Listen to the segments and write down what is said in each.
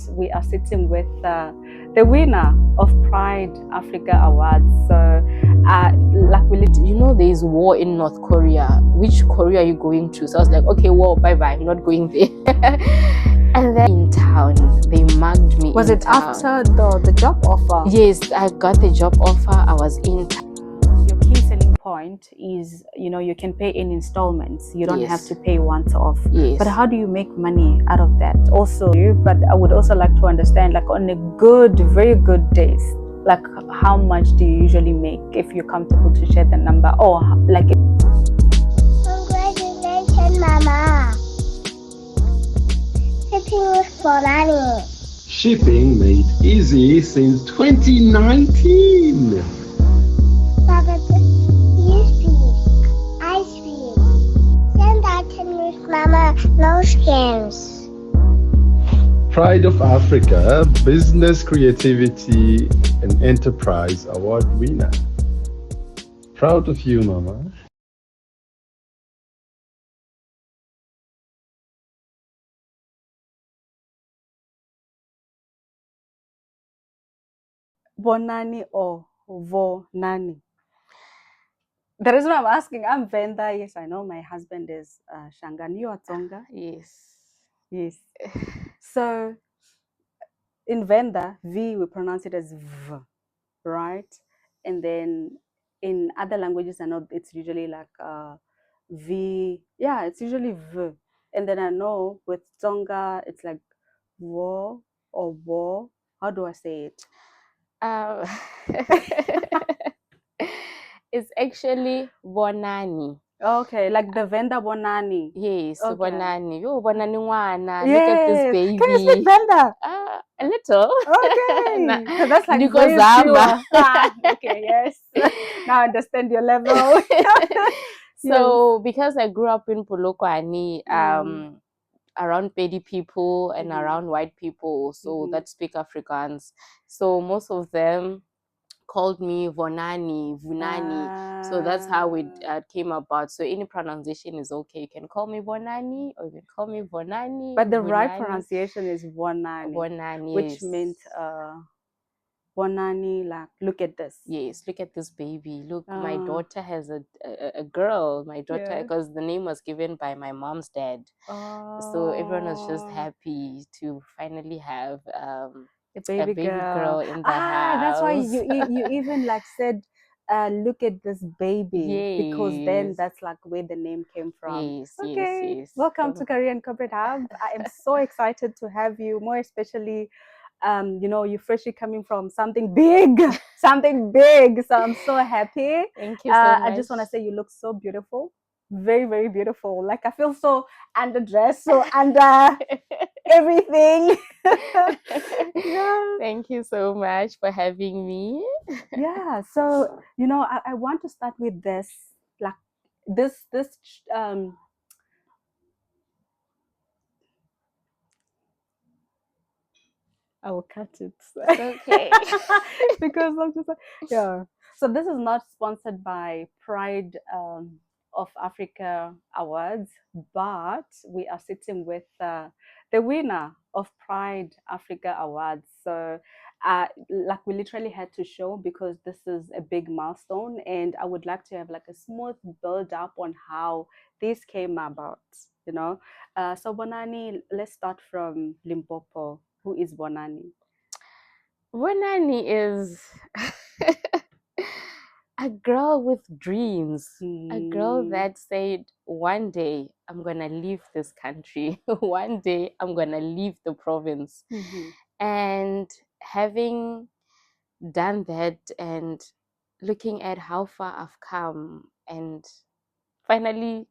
We are sitting with the winner of Pride Africa Awards. So, there is war in North Korea. Which Korea are you going to? So I was like, okay, war, bye bye, I'm not going there. And then in town, they mugged me. Was it after the job offer? Yes, I got the job offer. I was in town. Your key selling point is, you can pay in installments. You don't have to pay once off. Yes. But how do you make money out of that? Also, but I would also like to understand, like on a very good days, like how much do you usually make, if you're comfortable to share the number, or like. Congratulations, Mama. Shipping with Vonani. Shipping made easy since 2019. Papa, you speak. I speak. Send item with Mama. No scams. Pride of Africa Business Creativity and Enterprise Award winner. Proud of you, Mama. Bonani or Vonani? The reason I'm asking, I'm Venda. Yes, I know my husband is Shangani. You are Tsonga. Yes. Yes. So in Venda, V, we pronounce it as V, right? And then in other languages, I know it's usually like V. Yeah, it's usually V. And then I know with Tsonga, it's like Wo or Wo. How do I say it? It's actually Vonani. Okay, like the Venda Bonani. Yes, Okay. Vonani. Oh, Vonani Wana. Yes. Look at this baby. Can you speak Venda? A little. Okay. Because that's like Niko very Zamba. pure. Okay, yes. Now I understand your level. So because I grew up in Polokwane, around Pedi people and around white people, so that speak Afrikaans. So most of them called me Vonani, Vunani. So that's how it came about. So any pronunciation is okay. You can call me Vonani or you can call me Vonani. But the Vunani. right pronunciation is Vonani. Vonani, which means Vonani, like, look at this. Yes, look at this baby. Look, my daughter has a girl. My daughter, because the name was given by my mom's dad. So everyone was just happy to finally have a baby girl in the house. That's why you even like said, look at this baby, because then that's like where the name came from. Yes, okay. yes. Welcome to Career and Corporate Hub. I am so excited to have you, more especially you're freshly coming from something big. So I'm so happy. Thank you so much. I just want to say you look so beautiful, very, very beautiful. Like I feel so underdressed, so under everything. Thank you so much for having me. Yeah, so I want to start with this, like this I will cut it. Okay. Because I'm just like, yeah. So this is not sponsored by Pride of Africa Awards, but we are sitting with the winner of Pride Africa Awards. So like we literally had to show, because this is a big milestone, and I would like to have like a smooth build up on how this came about, So Bonani, let's start from Limpopo. Who is Vonani? Vonani is a girl with dreams. A girl that said, one day I'm going to leave this country. One day I'm going to leave the province. And having done that and looking at how far I've come and finally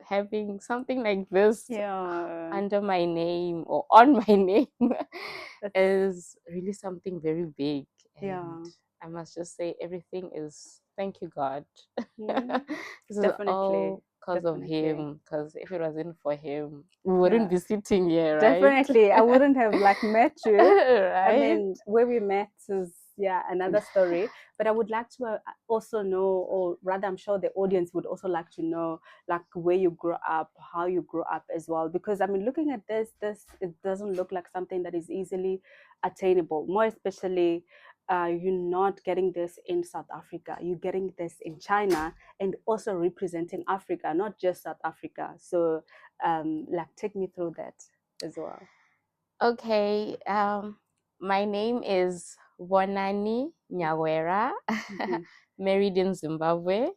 having something like this under my name or on my name is really something very big. And I must just say, everything is, thank you, God. This is all because of him, because if it wasn't for him, we wouldn't be sitting here, right? Definitely. I wouldn't have like met you. Right? I mean, where we met is yeah, another story. But I would like to also know, or rather, I'm sure the audience would also like to know, like where you grew up, how you grew up as well. Because I mean, looking at this it doesn't look like something that is easily attainable. More especially, you're not getting this in South Africa. You're getting this in China, and also representing Africa, not just South Africa. So, like, take me through that as well. Okay, my name is Vonani Nyawera, married in Zimbabwe.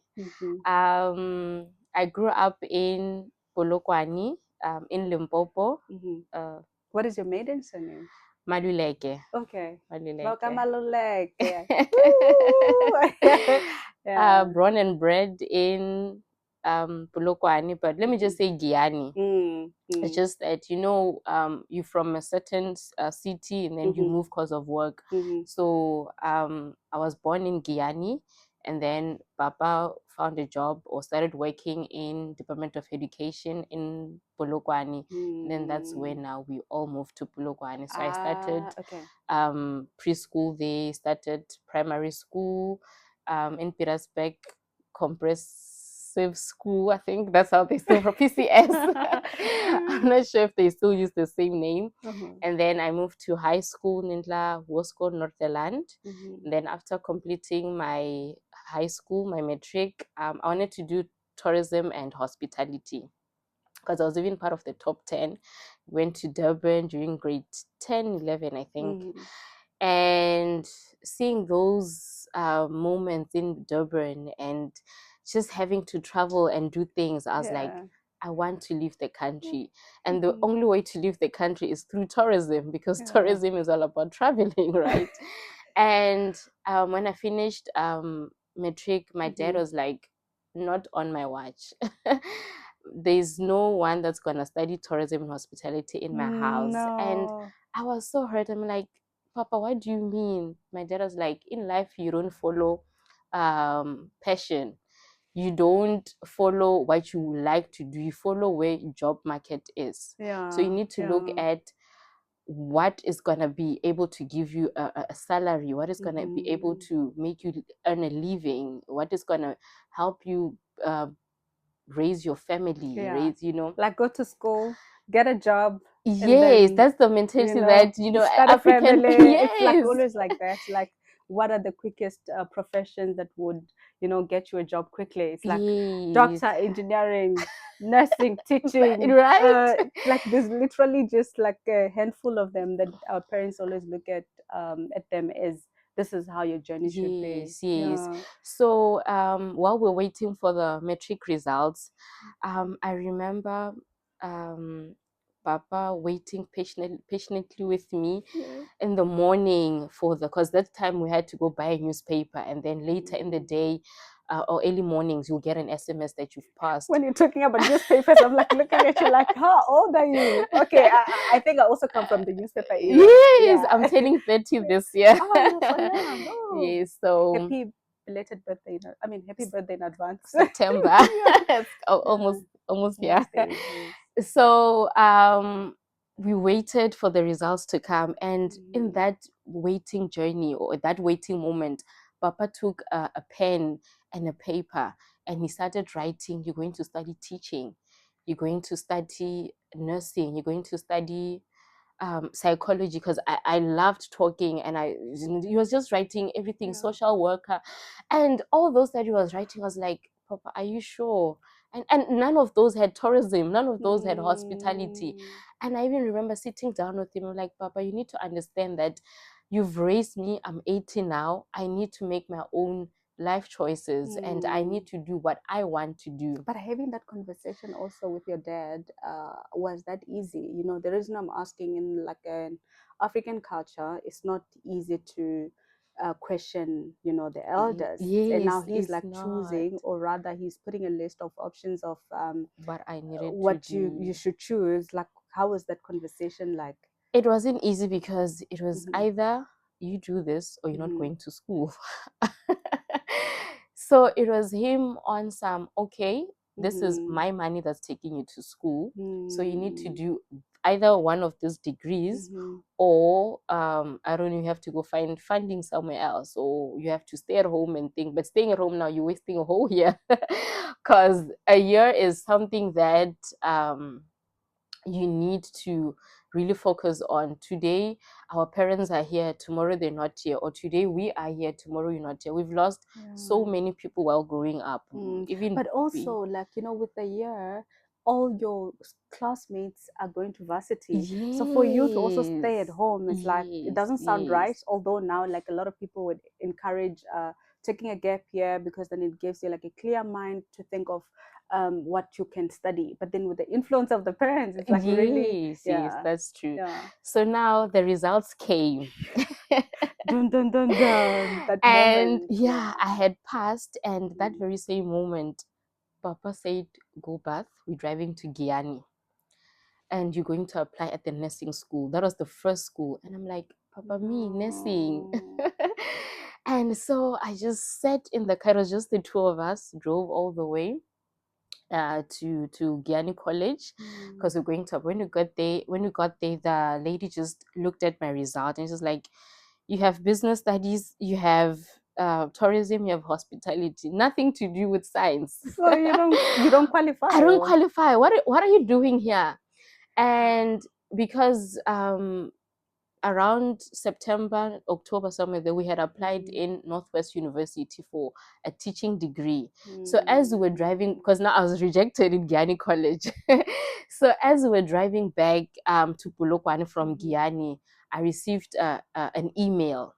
I grew up in Polokwane, in Limpopo. What is your maiden surname? Maluleke. Okay. Maluleke. Welcome, Maluleke. Born and bred in Polokwane, but let me just say Giani. It's just that, you're from a certain city and then you move because of work. So I was born in Giani, and then Papa found a job or started working in Department of Education in Polokwane. And then that's when now we all moved to Polokwane. So I started preschool there, started primary school in Pietersburg, comprehensive school. I think that's how they still for PCS. I'm not sure if they still use the same name. And then I moved to high school, Nindla Wosko Northland. And then after completing my high school, my matric, I wanted to do tourism and hospitality, because I was even part of the top 10. Went to Durban during grade 10, 11, I think. And seeing those moments in Durban and just having to travel and do things, I was like, I want to leave the country. And the only way to leave the country is through tourism, because tourism is all about traveling, right? And when I finished matric, my dad was like, not on my watch. There's no one that's gonna study tourism and hospitality in my house. And I was so hurt. I'm like, Papa, what do you mean? My dad was like, in life you don't follow passion. You don't follow what you like to do. You follow where your job market is. So you need to look at what is going to be able to give you a salary, what is going to be able to make you earn a living, what is going to help you raise your family, like go to school, get a job. Yes, that's the mentality that start African. a family. Yes. It's like always like that. Like, what are the quickest professions that would get you a job quickly? It's like doctor, engineering, nursing, teaching, right? Like there's literally just like a handful of them that our parents always look at them as, this is how your journey should be. Yes. So while we're waiting for the matric results, I remember Papa waiting patiently with me in the morning because that time we had to go buy a newspaper, and then later in the day or early mornings you'll get an SMS that you've passed. When you're talking about newspapers, I'm like looking at you like, how old are you? Okay, I think I also come from the newspaper era. Yes, I'm turning 30 this year. Oh, you're so young. Oh. Yes, so happy belated birthday. Happy birthday in advance. September. Almost yeah. So we waited for the results to come, and in that waiting journey, or that waiting moment, Papa took a pen and a paper, and he started writing. You're going to study teaching, you're going to study nursing, you're going to study psychology, because I loved talking, and he was just writing everything, social worker, and all those that he was writing. I was like, Papa, are you sure? And none of those had tourism, none of those had hospitality. And I even remember sitting down with him, I'm like, Papa, you need to understand that you've raised me, I'm 80 now, I need to make my own life choices, and I need to do what I want to do. But having that conversation also with your dad, was that easy? The reason I'm asking, in like an African culture, it's not easy to question, the elders. Yes, and now he's like not. choosing, or rather he's putting a list of options of what I needed what to do. you should choose. Like, how was that conversation like? It wasn't easy, because it was either you do this or you're not going to school. So it was him on some, okay, this is my money that's taking you to school, so you need to do either one of these degrees, or I don't know, you have to go find funding somewhere else, or you have to stay at home and think. But staying at home now, you're wasting a whole year, because a year is something that you need to really focus on. Today our parents are here, tomorrow they're not here, or today we are here, tomorrow you're not here. We've lost so many people while growing up. Even but also, like, with the year, all your classmates are going to varsity. So for you to also stay at home, it's like, it doesn't sound right. Although now, like, a lot of people would encourage taking a gap year, because then it gives you like a clear mind to think of what you can study. But then with the influence of the parents, it's like really, yes, that's true. So now the results came. Dun, dun, dun, dun, that And moment. yeah, I had passed, and that very same moment, Papa said, go bath, we're driving to Guyana, and you're going to apply at the nursing school. That was the first school. And I'm like, Papa, me, nursing. And so I just sat in the car. It was just the two of us, drove all the way to Guyana College, because we're going to. When we got there, the lady just looked at my result and she's like, you have business studies, you have tourism, you have hospitality, nothing to do with science. So you don't qualify. I don't qualify. What are you doing here? And because around September, October, somewhere there, we had applied in Northwest University for a teaching degree. So as we were driving, because now I was rejected in Guyana College. So as we were driving back to Polokwane from Guyana, I received an email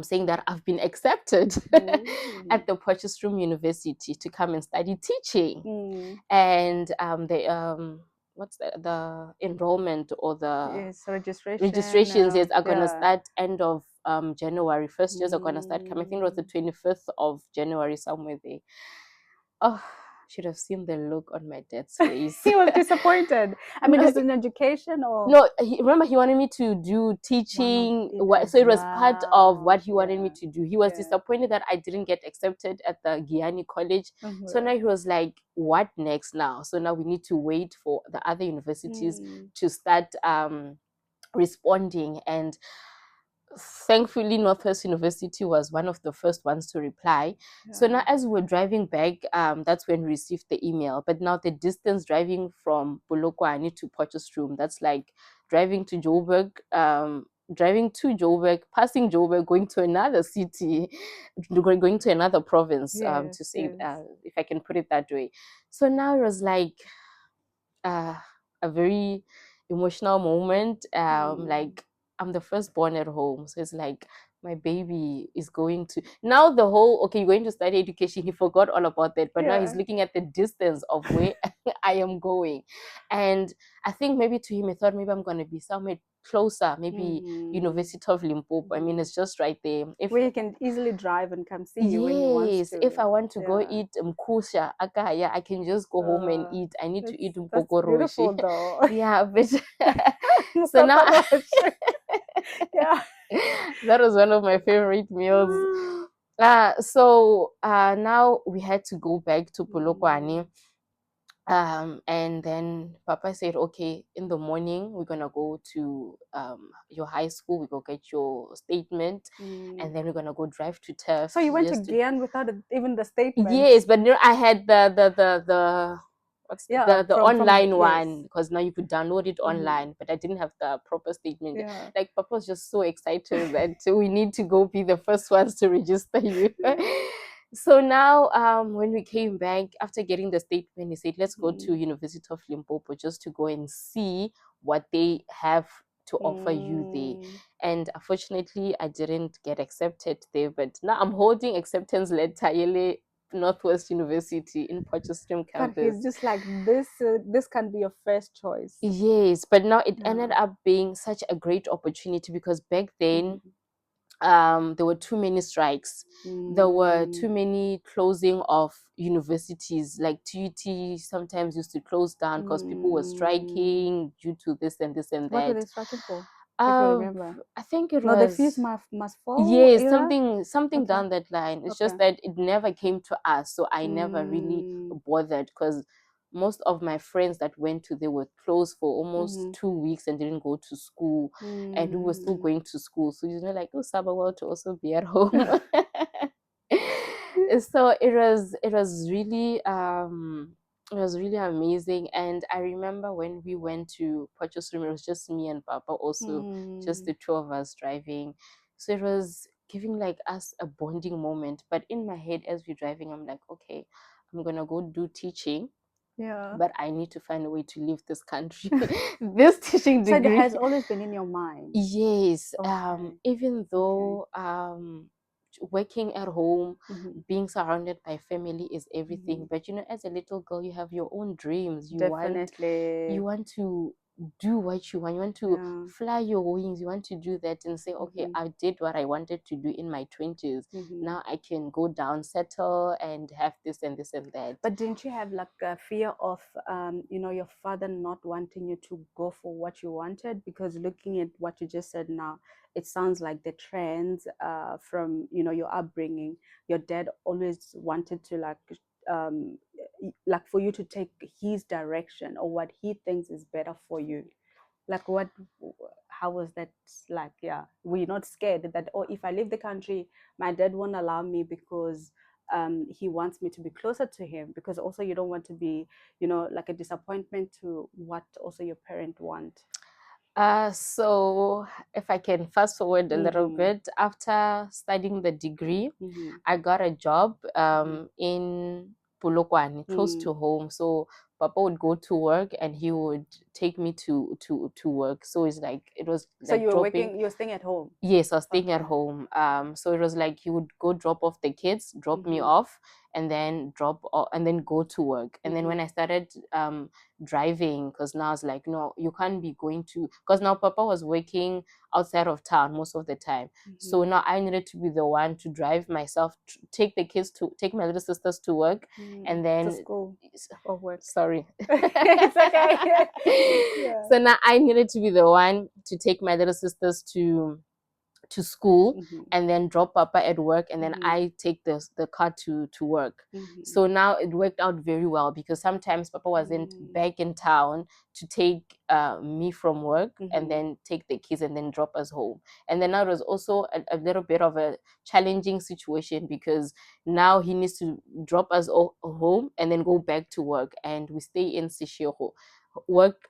saying that I've been accepted at the Potchefstroom University to come and study teaching. And what's the enrollment, or the registrations are going to start end of January. First years are going to start coming. I think it was the 25th of January, somewhere there. Oh, should have seen the look on my dad's face. He was disappointed. I mean, is it an education or? No, remember, he wanted me to do teaching. So it was part of what he wanted me to do. He was disappointed that I didn't get accepted at the Guyana College. So now he was like, what next now? So now we need to wait for the other universities to start responding. And thankfully, Northwest University was one of the first ones to reply. So now as we were driving back, that's when we received the email. But now the distance driving from Polokwane to Potchefstroom, that's like driving to Joburg, passing Joburg, going to another city, going to another province, to say, if I can put it that way. So now it was like a very emotional moment. Like, I'm the firstborn at home, so it's like my baby is going to now the whole you're going to study education. He forgot all about that, but now he's looking at the distance of where I am going. And I think maybe to him, he thought maybe I'm going to be somewhere closer, maybe University of Limpopo. I mean, it's just right there. Where he can easily drive and come see you when he wants to. If I want to go eat mkusha, I can just go home and eat. I need to eat beautiful though. Yeah, but so now that was one of my favorite meals. So now we had to go back to Polokwane. And then Papa said, okay, in the morning, we're going to go to your high school. We go get your statement. And then we're going to go drive to Turf. So you went to Guyana without even the statement? Yes, but I had the online one, because now you could download it online, but I didn't have the proper statement. Like, Papa was just so excited that we need to go be the first ones to register you. So now when we came back after getting the statement, he said, let's go to University of Limpopo just to go and see what they have to offer you there. And unfortunately, I didn't get accepted there, but now I'm holding acceptance letter, Northwest University in Potchefstroom campus. But he's just like, this can be your first choice. Yes, but now it ended up being such a great opportunity, because back then there were too many strikes. There were too many closing of universities. Like TUT sometimes used to close down because people were striking due to this and this and that. What were they striking for? If you remember. I think it was... No, the fees must fall? Yes, something down that line. It's just that it never came to us, so I never really bothered, because most of my friends that went to there were closed for almost 2 weeks and didn't go to school, and we were still going to school. So like, oh, Sabawal to also be at home. So it was really amazing. And I remember when we went to Potchefstroom, it was just me and Papa, also just the two of us driving. So it was giving like us a bonding moment. But in my head, as we're driving, I'm like, okay, I'm gonna go do teaching. Yeah. But I need to find a way to leave this country. This teaching So degree it has always been in your mind. Yes. Okay. Even though working at home, being surrounded by family is everything. But as a little girl, you have your own dreams. Definitely. You want to do what you want. You want to fly your wings. You want to do that and say, okay, I did what I wanted to do in my 20s. Now I can go down, settle, and have this and this and that. But didn't you have like a fear of, your father not wanting you to go for what you wanted? Because looking at what you just said now, it sounds like the trends from, your upbringing. Your dad always wanted to like for you to take his direction or what he thinks is better for you. Like how was that like? Yeah, were you not scared that, oh, if I leave the country, my dad won't allow me because he wants me to be closer to him, because also you don't want to be, like a disappointment to what also your parent want. So if I can fast forward a little bit, after studying the degree, I got a job in Polokwane, close to home. So Papa would go to work and he would take me to work. So it's like, it was So like you were dropping. working, you're staying at home? Yes, I was staying at home. So it was like he would go drop off the kids, drop me off, and then and then go to work. And then when I started driving, because now I was like, no, you can't be going to, because now Papa was working outside of town most of the time. So now I needed to be the one to drive myself, take my little sisters to work, and then to school or work. Sorry. It's okay. Yeah. So now I needed to be the one to take my little sisters to school and then drop Papa at work, and then I take the car to work. So now it worked out very well, because sometimes Papa wasn't back in town to take me from work and then take the kids and then drop us home. And then now it was also a little bit of a challenging situation, because now he needs to drop us all home and then go back to work, and we stay in Seshego. Work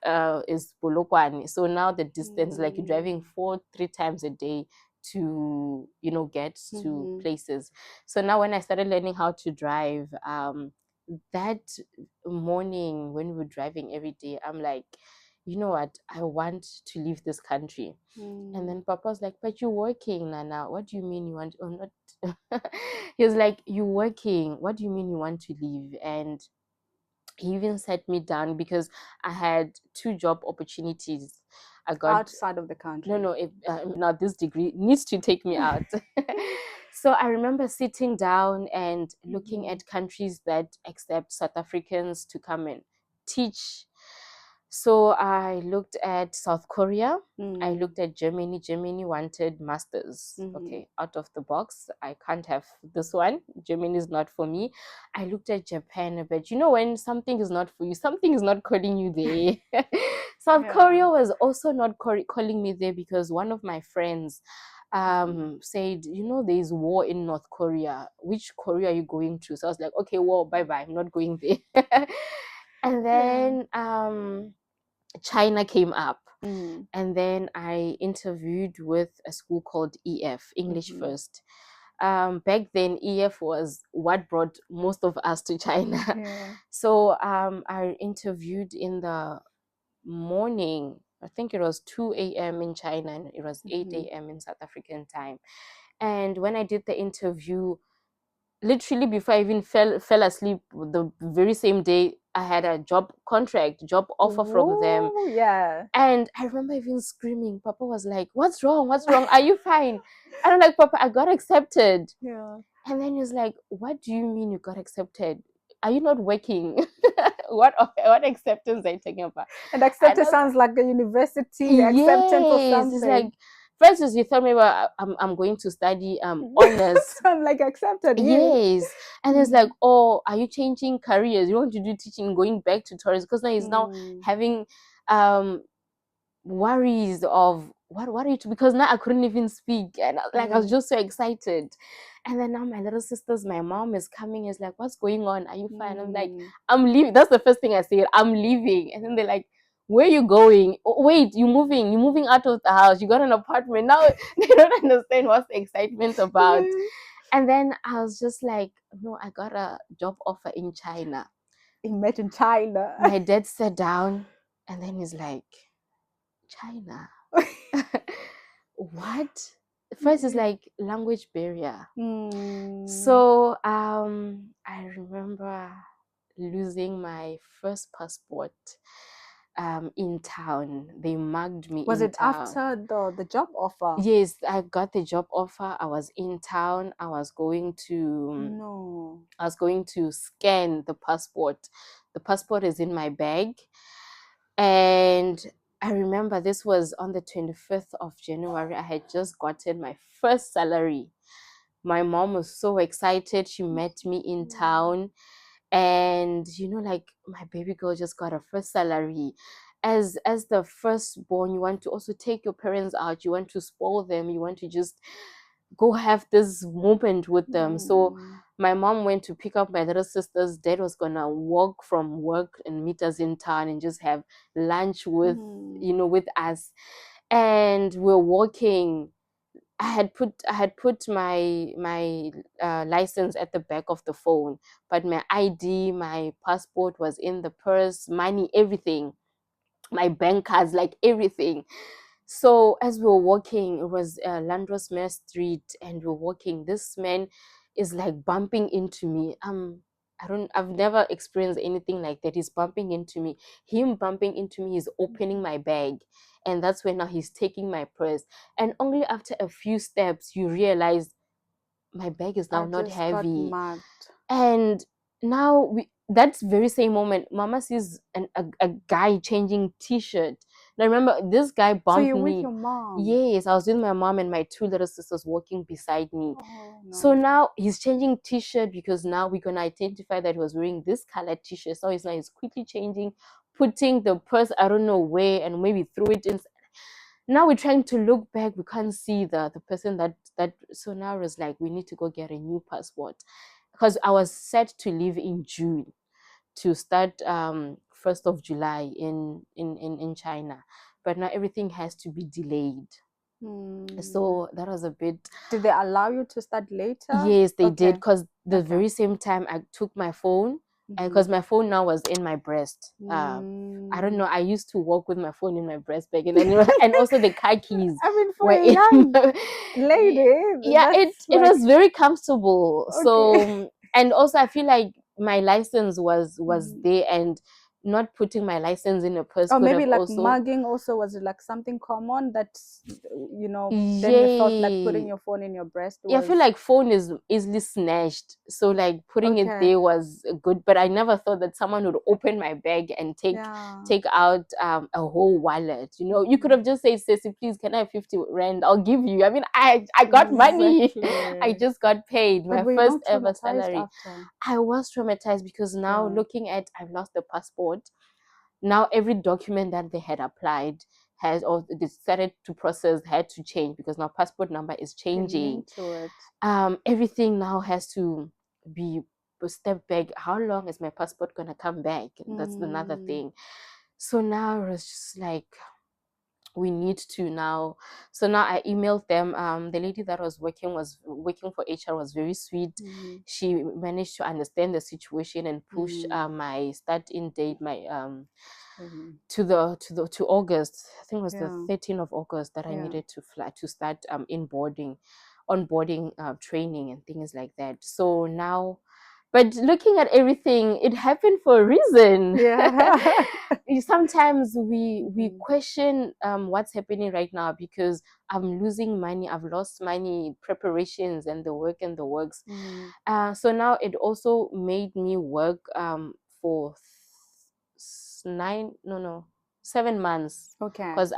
is Polokwane, so now the distance, like you're driving 3 times a day to get to places. So now when I started learning how to drive, that morning when we were driving every day, I'm like, you know what, I want to leave this country. And then Papa was like, but you're working, Nana, what do you mean you want, or not? He was like, you're working, what do you mean you want to leave? And he even sat me down, because I had 2 job opportunities. I got outside of the country. No, now this degree needs to take me out. So I remember sitting down and looking at countries that accept South Africans to come and teach. So I looked at South Korea. I looked at Germany. Germany wanted masters. Okay, out of the box, I can't have this one. Germany is not for me. I looked at Japan, but when something is not for you, something is not calling you there. South Korea was also not calling me there, because one of my friends said, there's war in North Korea. Which Korea are you going to? So I was like, okay, war, bye-bye. I'm not going there. And then China came up. And then I interviewed with a school called EF, English First. Back then, EF was what brought most of us to China. So I interviewed in the morning. I think it was 2 a.m. in China, and it was 8 a.m. in South African time. And when I did the interview, literally before I even fell asleep, the very same day, I had a job offer from them. Yeah. And I remember even screaming. Papa was like, what's wrong? Are you fine? And I'm like, Papa, I got accepted. Yeah. And then he was like, what do you mean you got accepted? Are you not working? What acceptance are you talking about? And acceptance sounds like a university acceptance or something. It's like First is you thought maybe I'm going to study honors. So I'm like accepted. Yes. And it's like, oh, are you changing careers? You want to do teaching, going back to tourism? Because now he's now having worries of what are you to, because now I couldn't even speak, and like I was just so excited. And then now my little sisters, my mom is coming, is like, what's going on? Are you fine? I'm like, I'm leaving. That's the first thing I said, I'm leaving. And then they're like, where are you going? Oh, wait, you're moving out of the house, you got an apartment now. They don't understand what's the excitement about. And then I was just like, no, I got a job offer in China. Imagine China. My dad sat down and then he's like, China? What? First is like language barrier. So I remember losing my first passport in town. They mugged me. Was in it town. after the job offer? Yes, I got the job offer. I was in town. I was going to scan the passport. The passport is in my bag. And I remember this was on the 25th of January. I had just gotten my first salary. My mom was so excited. She met me in town. And, like my baby girl just got her first salary. As the firstborn, you want to also take your parents out. You want to spoil them. You want to just go have this moment with them. So my mom went to pick up my little sisters. Dad was gonna walk from work and meet us in town and just have lunch with with us. And we're walking. I had put my license at the back of the phone, but my ID, my passport was in the purse, money, everything, my bank cards, like everything. So as we were walking, it was Landrosmere Street, and we're walking. This man is like bumping into me. I've never experienced anything like that. He's bumping into me. Him bumping into me is opening my bag. And that's when now he's taking my purse. And only after a few steps, you realize my bag is now not heavy. And now that's very same moment, Mama sees a guy changing t-shirt. Now remember, this guy bumped me. So you're with your mom? Yes, I was with my mom and my two little sisters walking beside me. So now he's changing t-shirt because now we're gonna identify that he was wearing this colored t-shirt. So he's quickly changing, putting the purse I don't know where, and maybe threw it in. Now we're trying to look back, we can't see the person that so now it's like we need to go get a new passport, because I was set to leave in June to start 1st of July in China, but now everything has to be delayed. So that was a bit. Did they allow you to start later? Yes, they did, because the very same time I took my phone, and because my phone now was in my breast. I don't know, I used to walk with my phone in my breast bag, and and also the car keys. I mean, for a young lady, yeah, it was very comfortable. So and also I feel like my license was there, and not putting my license in a purse. Or could maybe have like also, mugging also was like something common that then you thought like putting your phone in your breast was... Yeah, I feel like phone is easily snatched, so like putting it there was good, but I never thought that someone would open my bag and take out a whole wallet. You could have just said, Ceci, please, can I have 50 rand? I'll give you. I mean, I got money. I just got paid my first ever salary. After? I was traumatized because now looking at, I've lost the passport. Now every document that they had applied has, or they started to process, had to change, because now passport number is changing. Everything now has to be a step back. How long is my passport gonna come back? That's another thing. So now it's just like, we need to now. So now I emailed them. The lady that was working for HR was very sweet. She managed to understand the situation and push my start-in date, my to August. I think it was the 13th of August that I needed to fly to start onboarding training and things like that. So now, but looking at everything, it happened for a reason. Sometimes we question what's happening right now, because I'm losing money, I've lost money, preparations and the work and the works. So now it also made me work for 7 months. Okay. Because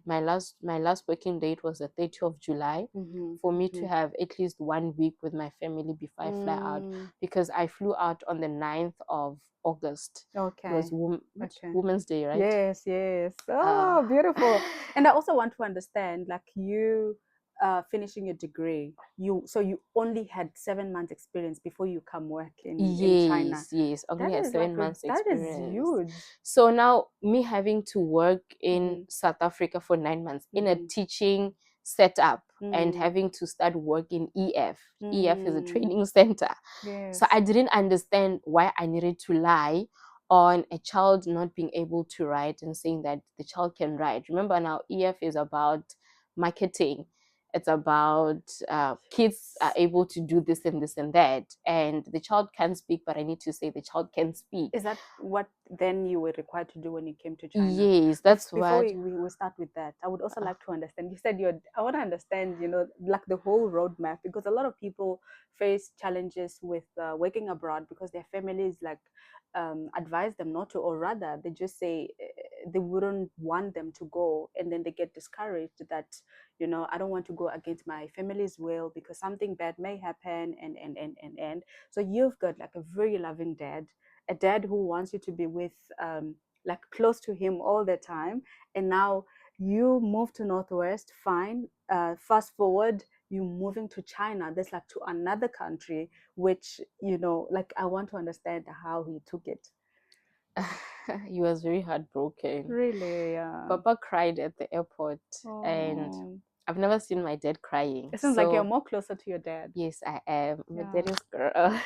my last working date was the 30th of July. For me to have at least 1 week with my family before I fly out, because I flew out on the 9th of August. Okay. It was Women's Day, right? Yes, yes. Oh, beautiful. And I also want to understand, like, you finishing your degree, you only had 7 months experience before you come work in China. Yes, only had 7 months experience. That is huge. So now me having to work in South Africa for 9 months in a teaching setup and having to start work in EF. EF is a training center. Yes. So I didn't understand why I needed to lie on a child not being able to write and saying that the child can write. Remember, now EF is about marketing. It's about kids are able to do this and this and that, and the child can't speak, but I need to say the child can speak. Is that what then you were required to do when you came to China? Yes, that's before what. we start with that, I would also like to understand. You said I want to understand, like the whole roadmap, because a lot of people face challenges with working abroad because their families advise them not to, or rather they just say they wouldn't want them to go, and then they get discouraged that I don't want to go against my family's will because something bad may happen, and so you've got like a very loving dad, a dad who wants you to be with like close to him all the time, and now you move to Northwest. Fine. Fast forward, you moving to China. That's like to another country, which like I want to understand how he took it. He was very heartbroken. Really, yeah. Papa cried at the airport, and I've never seen my dad crying. It seems like you're more closer to your dad. Yes, I am. I'm a daddy's girl.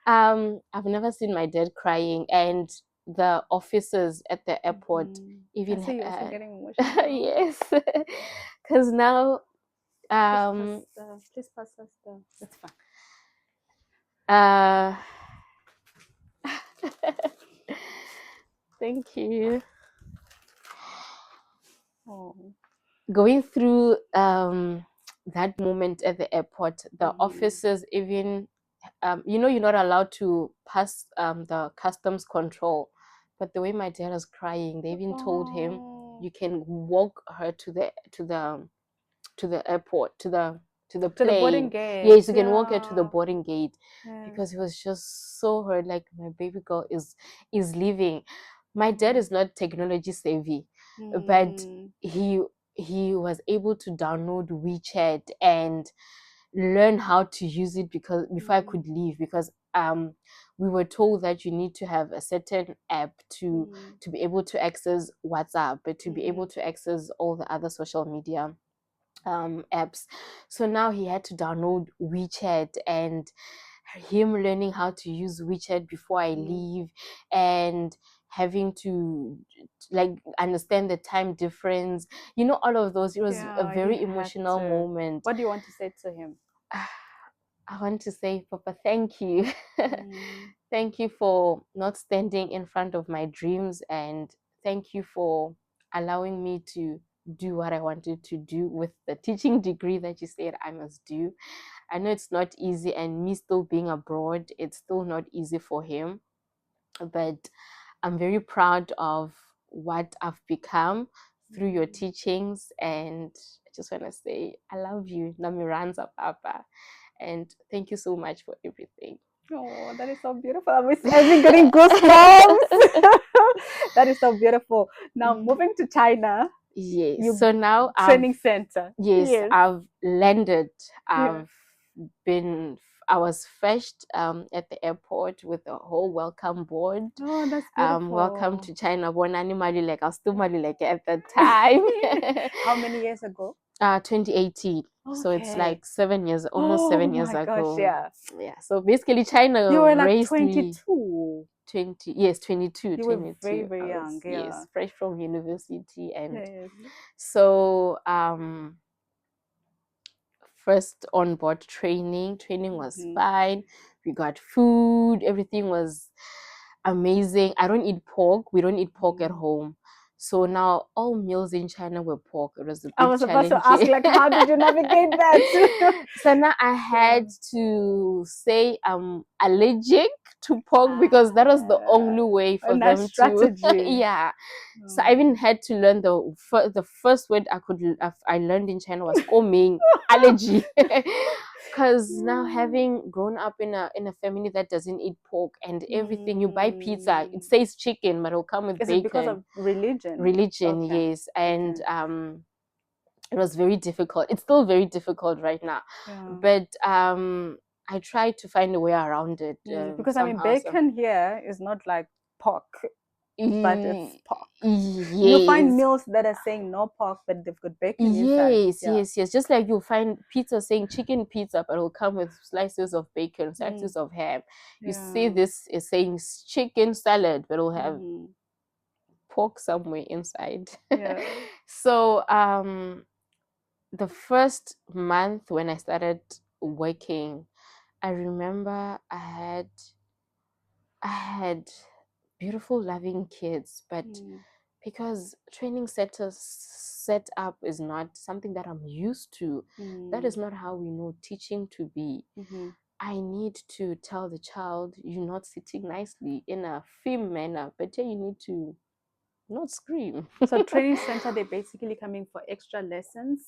I've nenever seen my dad crying, and the officers at the airport even. I see you also getting emotional. Yes, because now. Please pass us the. That's fine. Thank you. Oh. Going through that moment at the airport, the officers even, you're not allowed to pass the customs control. But the way my dad was crying, they even told him you can walk her to the airport, to the plane. To the boarding gate. Yes, you can walk her to the boarding gate, because he was just so hurt. Like, my baby girl is leaving. My dad is not technology savvy, but he was able to download WeChat and learn how to use it before I could leave, because we were told that you need to have a certain app to be able to access WhatsApp, but to be able to access all the other social media apps. So now he had to download WeChat, and him learning how to use WeChat before I leave, and having to like understand the time difference, all of those. It was a very emotional moment. What do you want to say to him? I want to say, Papa, thank you. Thank you for not standing in front of my dreams, and thank you for allowing me to do what I wanted to do with the teaching degree that you said I must do. I know it's not easy, and me still being abroad, it's still not easy for him, but I'm very proud of what I've become through your teachings, and I just want to say I love you, Namiranza Papa, and thank you so much for everything. Oh, that is so beautiful. I've been getting goosebumps. That is so beautiful. Now moving to China. Yes. So now training center. Yes, I've landed. I was fetched at the airport with the whole welcome board. Oh, that's beautiful. Welcome to China. Vonani Malilek. I was still Malilek at the time. How many years ago? 2018. Okay. So it's like 7 years, almost 7 years ago. Oh my gosh, yeah. So basically, China you were like raised 22. Me 20. Yes, 22. You 22. were very, very young. Yes, fresh from university, and so first on board training was fine. We got food, everything was amazing. I don't eat pork. We don't eat pork at home. So now all meals in China were pork. It was a big I was about to ask, like, how did you navigate that? So now I had to say I'm allergic to pork because that was the only way for a nice them strategy. to yeah. So I even had to learn the first word I learned in China was koming, allergy. Because now having grown up in a family that doesn't eat pork and everything, you buy pizza, it says chicken, but it'll come with Is bacon. it because of religion? Religion, Okay. yes. And it was very difficult. It's still very difficult right now. Yeah. But I try to find a way around it. Because I mean, bacon here is not like pork, but it's pork. Yes. You find meals that are saying no pork, but they've got bacon inside. Yes. Just like you'll find pizza saying chicken pizza, but it'll come with slices of bacon, slices of ham. You see this is saying chicken salad, but it'll have pork somewhere inside. Yeah. So the first month when I started working, I remember I had beautiful, loving kids, but because training set up is not something that I'm used to, that is not how we know teaching to be. I need to tell the child, you're not sitting nicely in a firm manner, but you need to not scream. So training center, they're basically coming for extra lessons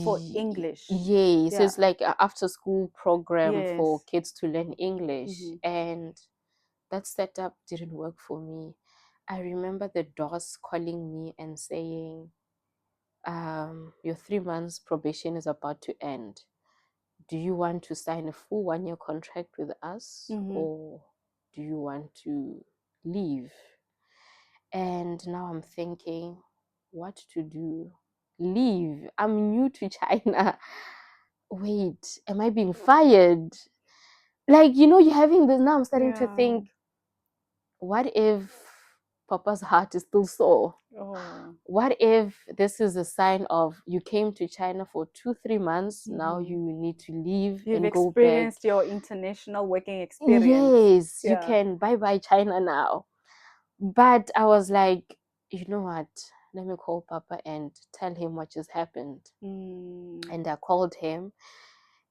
for English. Yes, so it's like an after school program for kids to learn English. And that setup didn't work for me. I remember the DOS calling me and saying, your 3 months probation is about to end. Do you want to sign a full 1-year contract with us or do you want to leave? And now I'm thinking, what to do? Leave. I'm new to China. Wait, am I being fired? Like, you're having this now. I'm starting to think, what if Papa's heart is still sore? What if this is a sign of you came to China for 2-3 months, now you need to leave and go back? You've experienced your international working experience. Yes, you can bye-bye China now. But I was like, you know what? Let me call Papa and tell him what just happened. And I called him.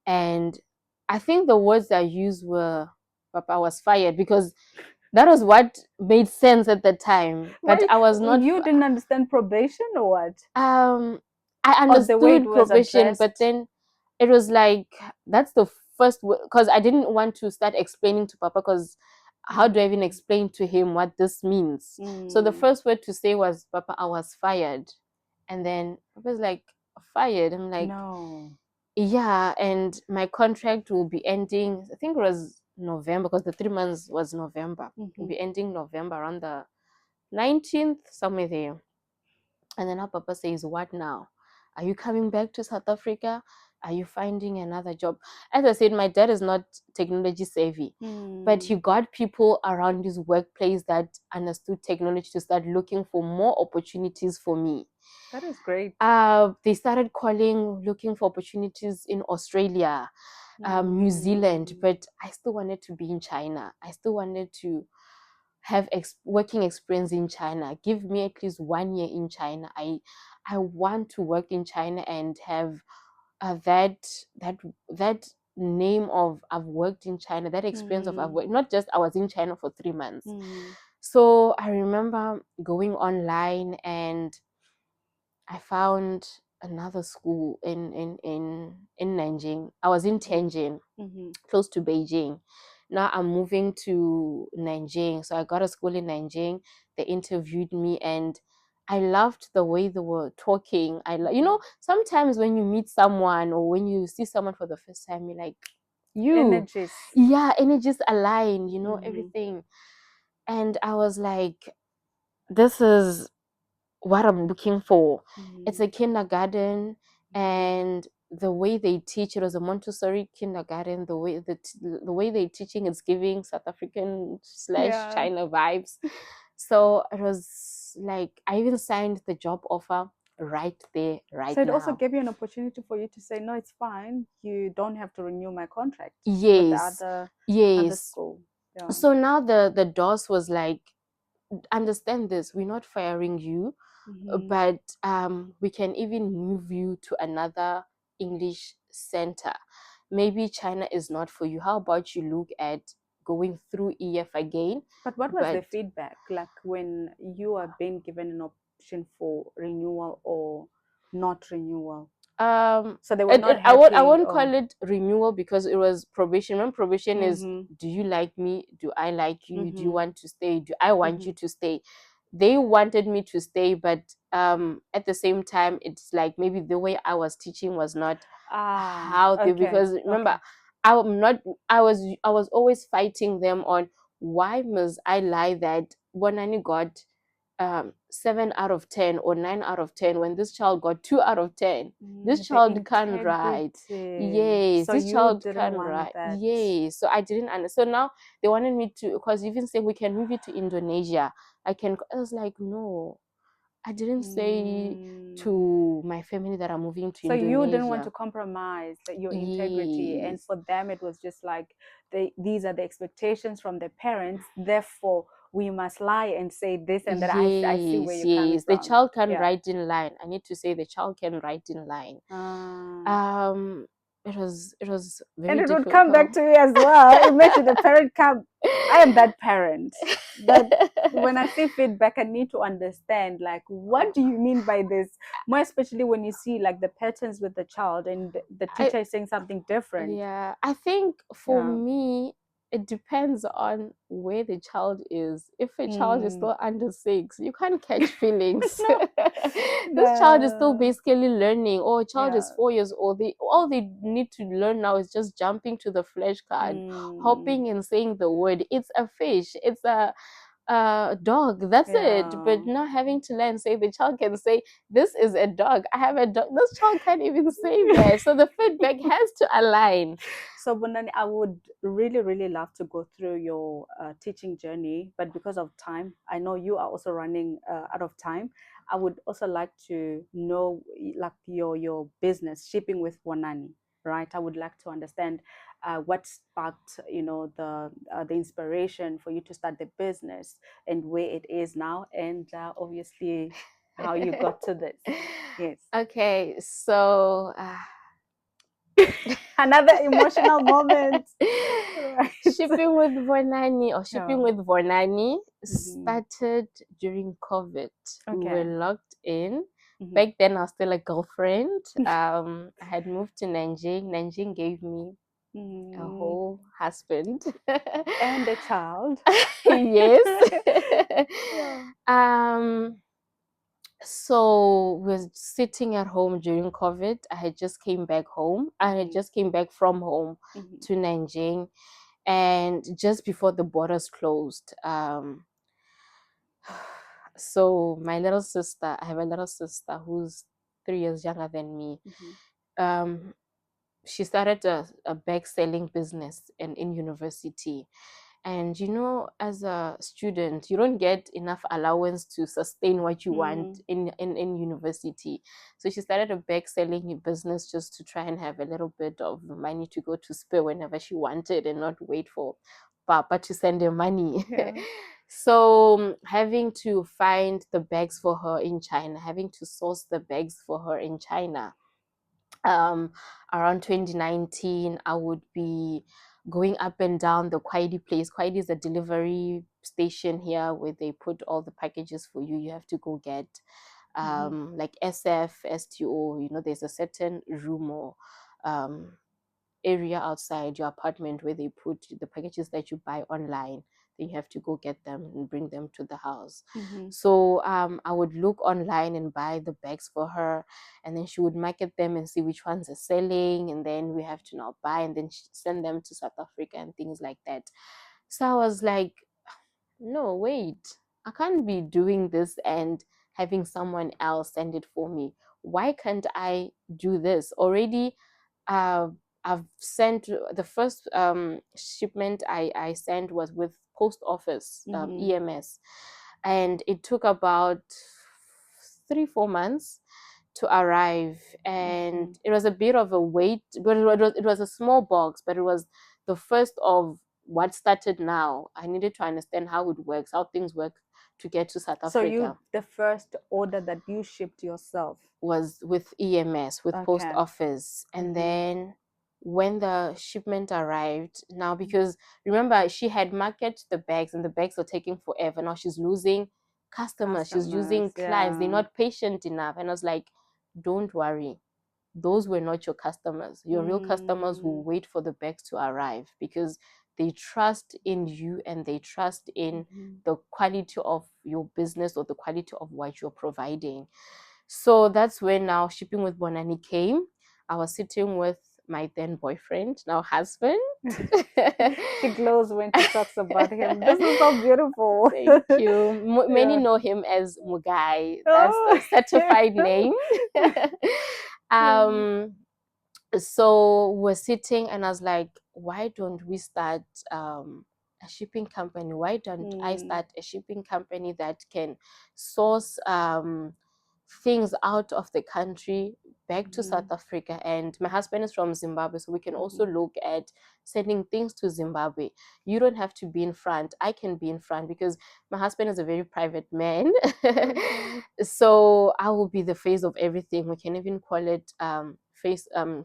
And I think the words I used were, Papa was fired, because that was what made sense at the time. But I was not. You didn't understand probation or what? I understood probation, but then it was like, that's the first, because I didn't want to start explaining to Papa, because how do I even explain to him what this means? So the first word to say was, Papa, I was fired. And then Papa was like, fired? I'm like, no. Yeah, and my contract will be ending, I think it was November, because the 3 months was November. It will be ending November, around the 19th, somewhere there. And then our Papa says, what now? Are you coming back to South Africa? Are you finding another job? As I said, my dad is not technology savvy, but he got people around his workplace that understood technology to start looking for more opportunities for me. That is great. They started looking for opportunities in Australia, New Zealand, but I still wanted to be in China. I still wanted to have working experience in China. Give me at least 1 year in China. I want to work in China and have that name of I've worked in China, that experience of I've worked, not just I was in China for 3 months. So I remember going online and I found another school in Nanjing. I was in Tianjin, close to Beijing. Now I'm moving to Nanjing. So I got a school in Nanjing. They interviewed me and I loved the way they were talking. Sometimes when you meet someone or when you see someone for the first time, you're like, energies. Yeah, energies align, everything. And I was like, this is what I'm looking for. It's a kindergarten, and the way they teach, it was a Montessori kindergarten. The way they're teaching is giving South African / China vibes. So it was like, I even signed the job offer right there, right now. So it also gave you an opportunity for you to say, no, it's fine. You don't have to renew my contract. Yes. With the other school. Yeah. So now the DOS was like, understand this, we're not firing you, but we can even move you to another English center. Maybe China is not for you. How about you look at going through EF again. But what was the feedback like when you are being given an option for renewal or not renewal? So they were not happy. I won't call it renewal because it was probation. When probation is, do you like me? Do I like you? Do you want to stay? Do I want you to stay? They wanted me to stay, but at the same time, it's like maybe the way I was teaching was not how they, because remember, I was always fighting them on why must I lie that Vonani got 7 out of 10 or 9 out of 10 when this child got 2 out of 10. This child can't write. Yes, so this child can't write. That. Yes, so I didn't understand. So now they wanted me to, because even say we can move you to Indonesia. I was like, no, I didn't say to my family that I'm moving to Indonesia. So you didn't want to compromise your integrity, and for them it was just like these are the expectations from their parents. Therefore, we must lie and say this and that. I see where you're coming from. The child can write in line. I need to say the child can write in line. It was very and it difficult. Would come back to you as well. Imagine the parent come. I am that parent that when I see feedback, I need to understand like what do you mean by this? More especially when you see like the patterns with the child and the teacher is saying something different. Yeah, I think for me, it depends on where the child is. If a child is still under 6, you can't catch feelings. This child is still basically learning, or a child is 4 years old. All they need to learn now is just jumping to the flash card, hopping and saying the word. It's a fish. It's a dog. That's it. But not having to learn, say the child can say, this is a dog. I have a dog. This child can't even say that. So the feedback has to align. So Vonani, I would really, really love to go through your teaching journey, but because of time, I know you are also running out of time. I would also like to know like your business, Shipping with Vonani, right? I would like to understand what sparked, the inspiration for you to start the business and where it is now, and obviously how you got to this. Yes. Okay, so another emotional moment. Right. Shipping with Vonani with Vonani started during COVID. We were locked in. Back then, I was still a girlfriend. I had moved to Nanjing. Nanjing gave me a whole husband and a child. Yes. So we're sitting at home during COVID. I had just came back home. I had just came back from home to Nanjing, and just before the borders closed. So my little sister, I have a little sister who's 3 years younger than me. She started a bag selling business in university. And as a student, you don't get enough allowance to sustain what you want in university. So she started a bag selling business just to try and have a little bit of money to go to spare whenever she wanted and not wait for Papa to send her money. So having to find the bags for her in China, having to source the bags for her in China. Around 2019, I would be going up and down the Kwaidi place. Kwaidi is a delivery station here where they put all the packages for you. You have to go get like SF, STO. There's a certain room or area outside your apartment where they put the packages that you buy online. Then you have to go get them and bring them to the house. So I would look online and buy the bags for her, and then she would market them and see which ones are selling, and then we have to now buy and then send them to South Africa and things like that. So I was like, no, wait, I can't be doing this and having someone else send it for me. Why can't I do this? Already I've sent the first shipment I sent was with post office, EMS, and it took about 3-4 months to arrive, and it was a bit of a wait, but it was a small box, but it was the first of what started now. I needed to understand how it works, how things work to get to South Africa. So the first order that you shipped yourself was with EMS, with post office, and then when the shipment arrived, now, because remember, she had marketed the bags and the bags were taking forever. Now she's losing customers, she's losing clients, they're not patient enough. And I was like, don't worry, those were not your customers. Your real customers will wait for the bags to arrive, because they trust in you and they trust in the quality of your business or the quality of what you're providing. So that's when now Shipping with Vonani came. I was sitting with my then boyfriend, now husband. She glows when she talks about him. This is so beautiful. Thank you. Many know him as Mugai. That's the certified name. So we're sitting and I was like, why don't we start a shipping company? Why don't I start a shipping company that can source things out of the country back to South Africa? And my husband is from Zimbabwe, so we can also look at sending things to Zimbabwe. You don't have to be in front. I can be in front because my husband is a very private man. So I will be the face of everything. We can even call it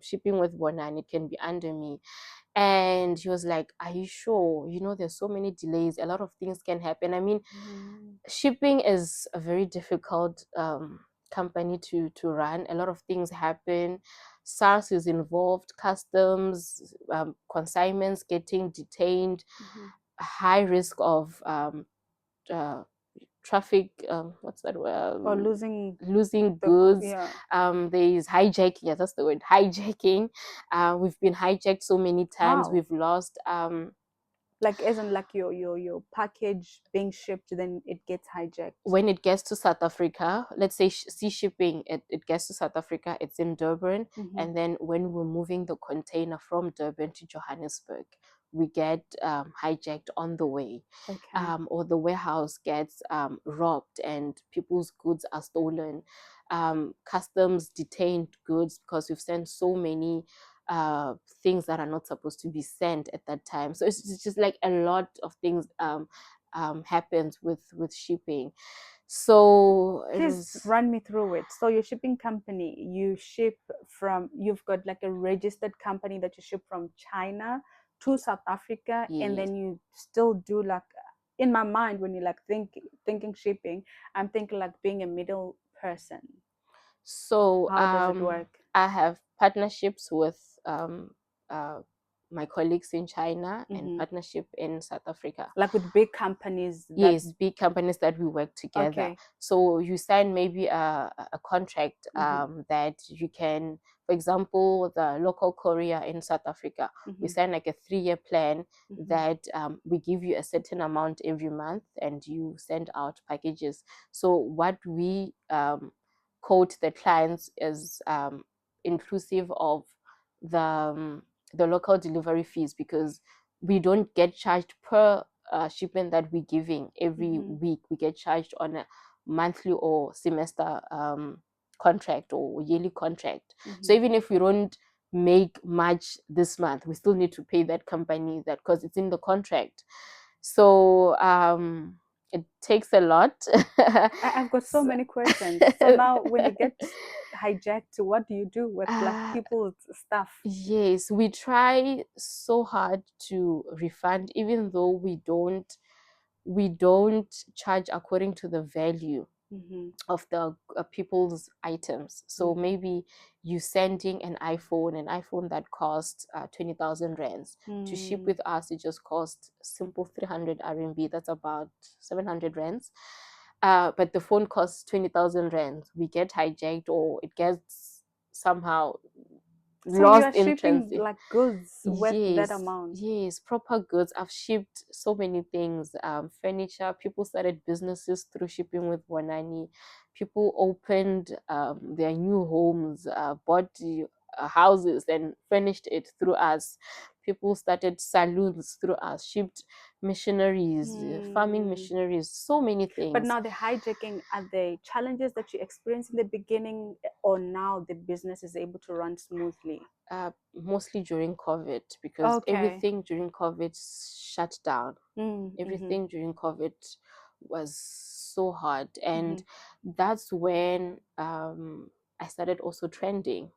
Shipping with Vonani. It can be under me. And he was like, are you sure? You know, there's so many delays, a lot of things can happen. I mean, shipping is a very difficult company to run. A lot of things happen. SARS is involved, customs, consignments getting detained, high risk of traffic, what's that word? Or losing goods. There is hijacking. Yeah, that's the word, hijacking. We've been hijacked so many times. How? We've lost like isn't like your package being shipped, then it gets hijacked. When it gets to South Africa, let's say sea shipping, it gets to South Africa, it's in Durban, and then when we're moving the container from Durban to Johannesburg, we get hijacked on the way. Or the warehouse gets robbed and people's goods are stolen. Customs detained goods because we've sent so many things that are not supposed to be sent at that time. So it's just like a lot of things happens with shipping. So please run me through it. So your shipping company, you ship from, you've got like a registered company that you ship from China to South Africa, and then you still do like, in my mind, when you like thinking shipping, I'm thinking like being a middle person. So how does it work? I have partnerships with my colleagues in China and partnership in South Africa. Like with big companies? Yes, big companies that we work together. So you sign maybe a contract that you can, for example, the local courier in South Africa, we sign like a 3-year plan that we give you a certain amount every month and you send out packages. So what we quote the clients is inclusive of the local delivery fees, because we don't get charged per shipment that we're giving every week. We get charged on a monthly or semester contract or yearly contract. So even if we don't make much this month, we still need to pay that company that, because it's in the contract. So it takes a lot. I've got so many questions. So now when you get hijacked, what do you do with like people's stuff? Yes, we try so hard to refund, even though we don't charge according to the value of the people's items. So maybe you sending an iPhone that costs 20,000 rands. To ship with us, it just costs simple 300 RMB. That's about 700 rands. But the phone costs 20,000 rands. We get hijacked, or it gets somehow lost in transit. Like goods worth that amount? Yes, proper goods. I've shipped so many things, furniture. People started businesses through Shipping with Vonani. People opened their new homes, bought houses and furnished it through us. People started salons through us, shipped missionaries, farming missionaries, so many things. But now the hijacking, are the challenges that you experienced in the beginning, or now the business is able to run smoothly? Mostly during COVID, because everything during COVID shut down. Everything during COVID was so hard, and that's when I started also trending.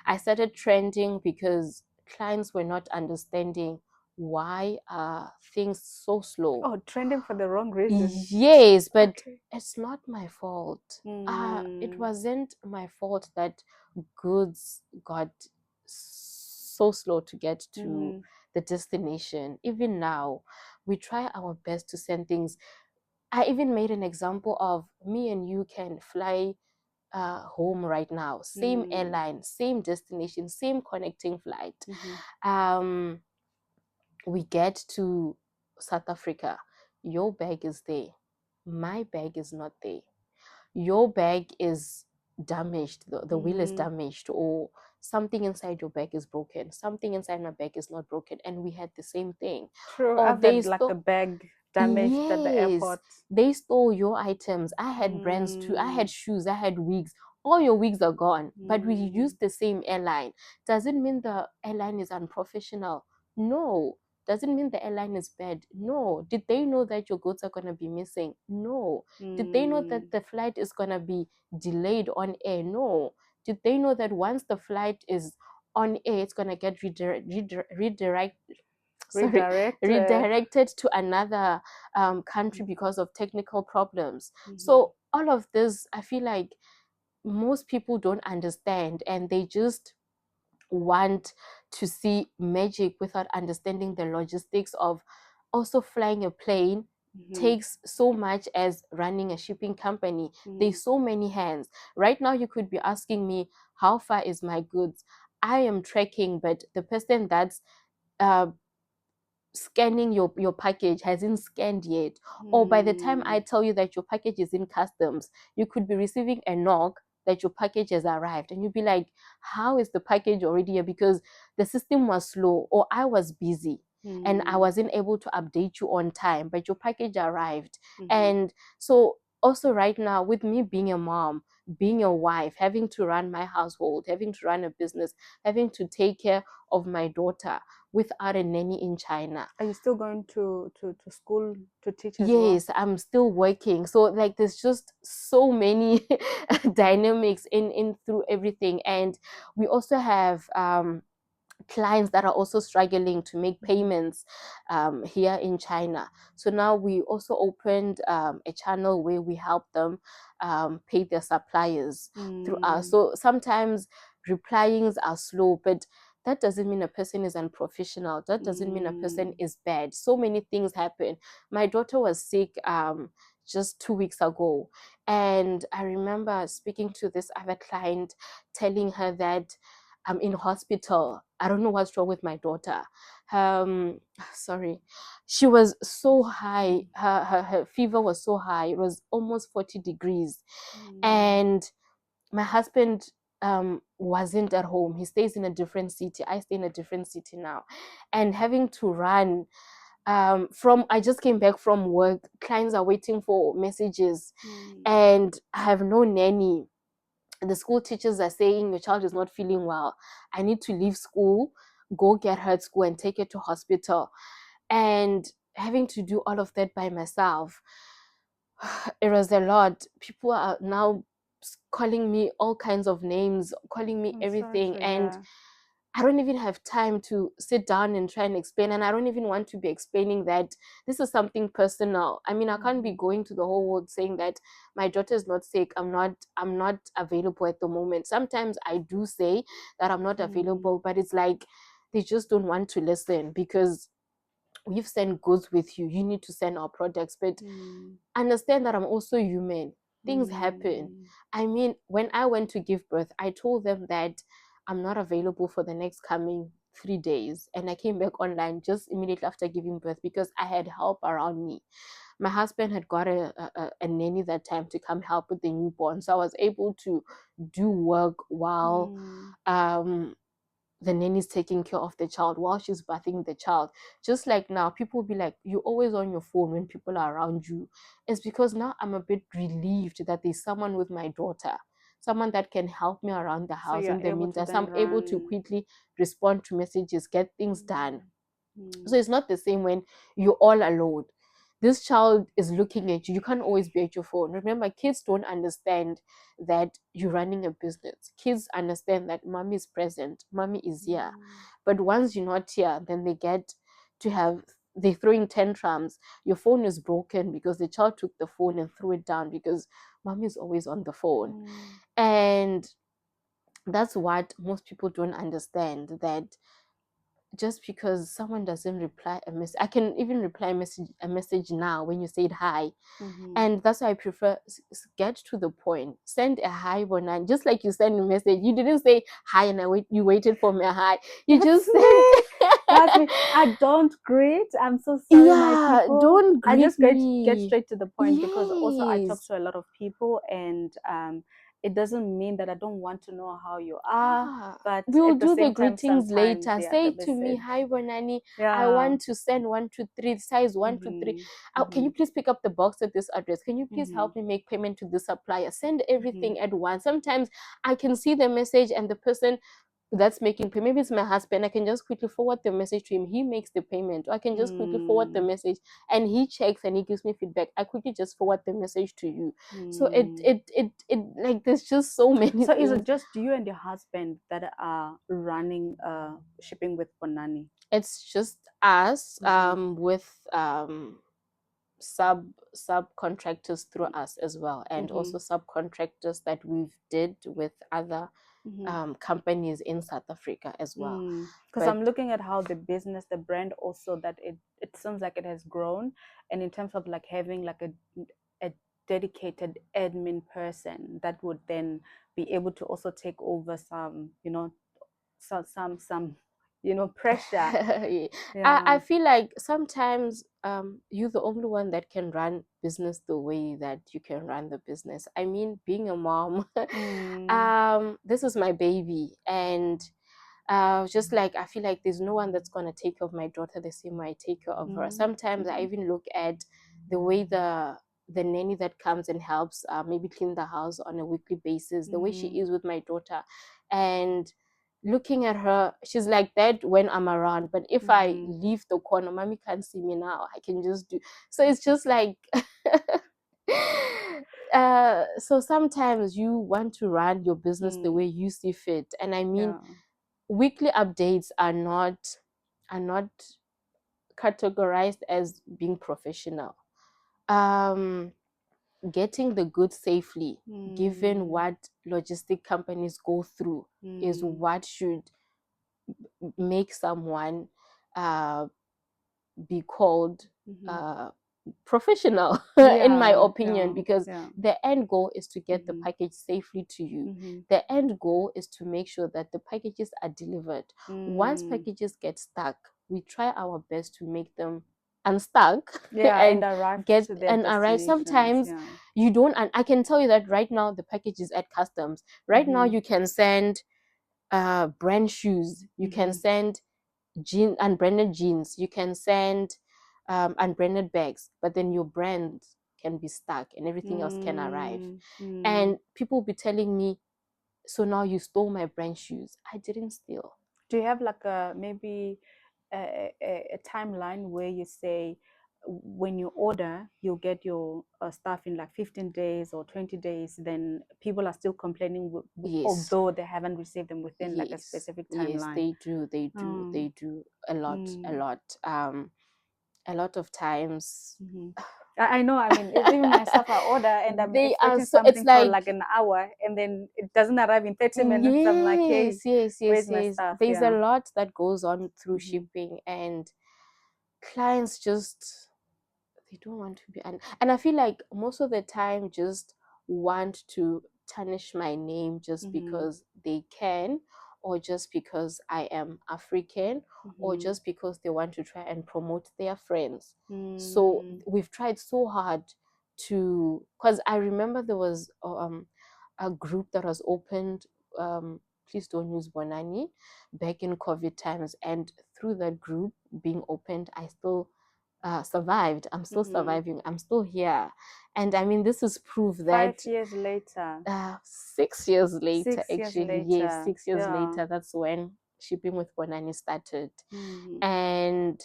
I started trending because clients were not understanding why are things so slow. Oh, trending for the wrong reason. Yes, but Okay. it's not my fault. It Mm. wasn't my fault that goods got so slow to get to the destination. Even now, we try our best to send things. I even made an example of me and you can fly home right now. Same airline, same destination, same connecting flight. We get to South Africa. Your bag is there. My bag is not there. Your bag is damaged, the wheel is damaged, or something inside your bag is broken, something inside my bag is not broken, and we had the same thing. True. Or I've had like a bag damaged at the yes, airport. they stole your items. I had brands too. I had shoes, I had wigs. All your wigs are gone, but we used the same airline. Does it mean the airline is unprofessional? No. Does it mean the airline is bad? No. Did they know that your goods are going to be missing? No. Did they know that the flight is going to be delayed on air? No. Did they know that once the flight is on air, it's going to get redirected to another country because of technical problems? So all of this, I feel like most people don't understand, and they just want to see magic without understanding the logistics of also flying a plane. Takes so much as running a shipping company. There's so many hands. Right now you could be asking me, how far is my goods? I am tracking, but the person that's scanning your package hasn't scanned yet. Or by the time I tell you that your package is in customs, you could be receiving a knock that your package has arrived, and you'd be like, how is the package already here? Because the system was slow, or I was busy and I wasn't able to update you on time, but your package arrived. And so also right now, with me being a mom, being a wife, having to run my household, having to run a business, having to take care of my daughter without a nanny in China. Are you still going to school to teach as Yes, well? I'm still working. So like there's just so many dynamics in through everything. And we also have clients that are also struggling to make payments here in China. So now we also opened a channel where we help them pay their suppliers through us. So sometimes replyings are slow, but that doesn't mean a person is unprofessional. That doesn't mean a person is bad. So many things happen. My daughter was sick just 2 weeks ago, and I remember speaking to this other client, telling her that I'm in hospital. I don't know what's wrong with my daughter. Sorry. She was so high. Her fever was so high. It was almost 40 degrees. And my husband wasn't at home. He stays in a different city. I stay in a different city now. And having to run I just came back from work. Clients are waiting for messages. And I have no nanny. The school teachers are saying your child is not feeling well. I need to leave school, go get her at school and take her to hospital. And having to do all of that by myself, it was a lot. People are now calling me all kinds of names, calling me everything. And I don't even have time to sit down and try and explain. And I don't even want to be explaining that this is something personal. I mean, I can't be going to the whole world saying that my daughter is not sick. I'm not available at the moment. Sometimes I do say that I'm not available, but it's like they just don't want to listen because we've sent goods with you. You need to send our products. But understand that I'm also human. Things happen. I mean, when I went to give birth, I told them that I'm not available for the next coming 3 days. And I came back online just immediately after giving birth because I had help around me. My husband had got a nanny that time to come help with the newborn. So I was able to do work while the nanny is taking care of the child, while she's bathing the child. Just like now, people will be like, you're always on your phone when people are around you. It's because now I'm a bit relieved that there's someone with my daughter, someone that can help me around the house in the meantime. So I'm able to quickly respond to messages, get things done. So it's not the same when you're all alone. this child is looking at you. You can't always be at your phone. Remember, kids don't understand that you're running a business. Kids understand that mommy is present, mommy is here. But once you're not here, then they get to have, they're throwing tantrums. Your phone is broken because the child took the phone and threw it down because mommy is always on the phone. And that's what most people don't understand, that just because someone doesn't reply a message, I can even reply a message now when you said hi. And that's why I prefer get to the point. Send a hi, Vonani, just like you send a message. You didn't say hi and you waited for me a hi. You just sent. That's me. I don't greet. I'm so sorry, my people. Don't greet I just me. get straight to the point, because also I talk Yes. to a lot of people, and it doesn't mean that I don't want to know how you are, but we'll at the do the same time, greetings sometimes, later. yeah, Say the to me, message. hi Vonani, I Yeah. want to send 1, 2, 3, size 1, 2, 3. Can you please pick up the box at this address? Can you please help me make payment to the supplier? Send everything at once. Sometimes I can see the message and the person that's making payment, maybe it's my husband, I can just quickly forward the message to him. He makes the payment. Or I can just quickly forward the message and he checks and he gives me feedback. I quickly just forward the message to you. So it like, there's just so many So things. is it just you and your husband that are running shipping with Vonani? It's just us with subcontractors through us as well, and also subcontractors that we've did with other companies in South Africa as well. Because I'm looking at how the business, the brand, also that it seems like it has grown, and in terms of like having like a dedicated admin person that would then be able to also take over some, some pressure. I feel like sometimes you're the only one that can run business the way that you can run the business. I mean, being a mom, this is my baby, and just like I feel like there's no one that's gonna take care of my daughter the same way I take care of her. Sometimes I even look at the way the nanny that comes and helps maybe clean the house on a weekly basis, the way she is with my daughter, and looking at her, she's like that when I'm around. But if I leave the corner, mommy can't see me now. I can just do. So it's just like so sometimes you want to run your business the way you see fit. And I mean, weekly updates are not categorized as being professional. Getting the goods safely, given what logistic companies go through, is what should make someone be called professional in my opinion, because the end goal is to get the package safely to you. The end goal is to make sure that the packages are delivered. Once packages get stuck, we try our best to make them unstuck and arrive get to their and arrive. Sometimes destinations, you don't, and I can tell you that right now the package is at customs. Right now you can send brand shoes, you can send unbranded jeans, you can send unbranded bags, but then your brand can be stuck and everything else can arrive. And people will be telling me, so now you stole my brand shoes. I didn't steal. Do you have like maybe a timeline where you say when you order, you'll get your stuff in like 15 days or 20 days, then people are still complaining, Yes. although they haven't received them within like a Yes. specific timeline? Yes, they do. They do a lot. A lot of times. I know. I mean, even myself, I order and I'm They are expecting so, something it's for like like an hour, and then it doesn't arrive in 30 minutes. I'm like, hey, where's my stuff? There's a lot that goes on through shipping, and clients just, they don't want to be, and I feel like most of the time just want to tarnish my name just because they can, or just because I am African, or just because they want to try and promote their friends. So we've tried so hard to, because I remember there was a group that was opened, please don't use Vonani, back in COVID times, and through that group being opened, I still survived. I'm still surviving. I'm still here. And I mean, this is proof that 5 years later, 6 years later, 6 years actually, yes, later, 6 years later, that's when shipping with Vonani started. And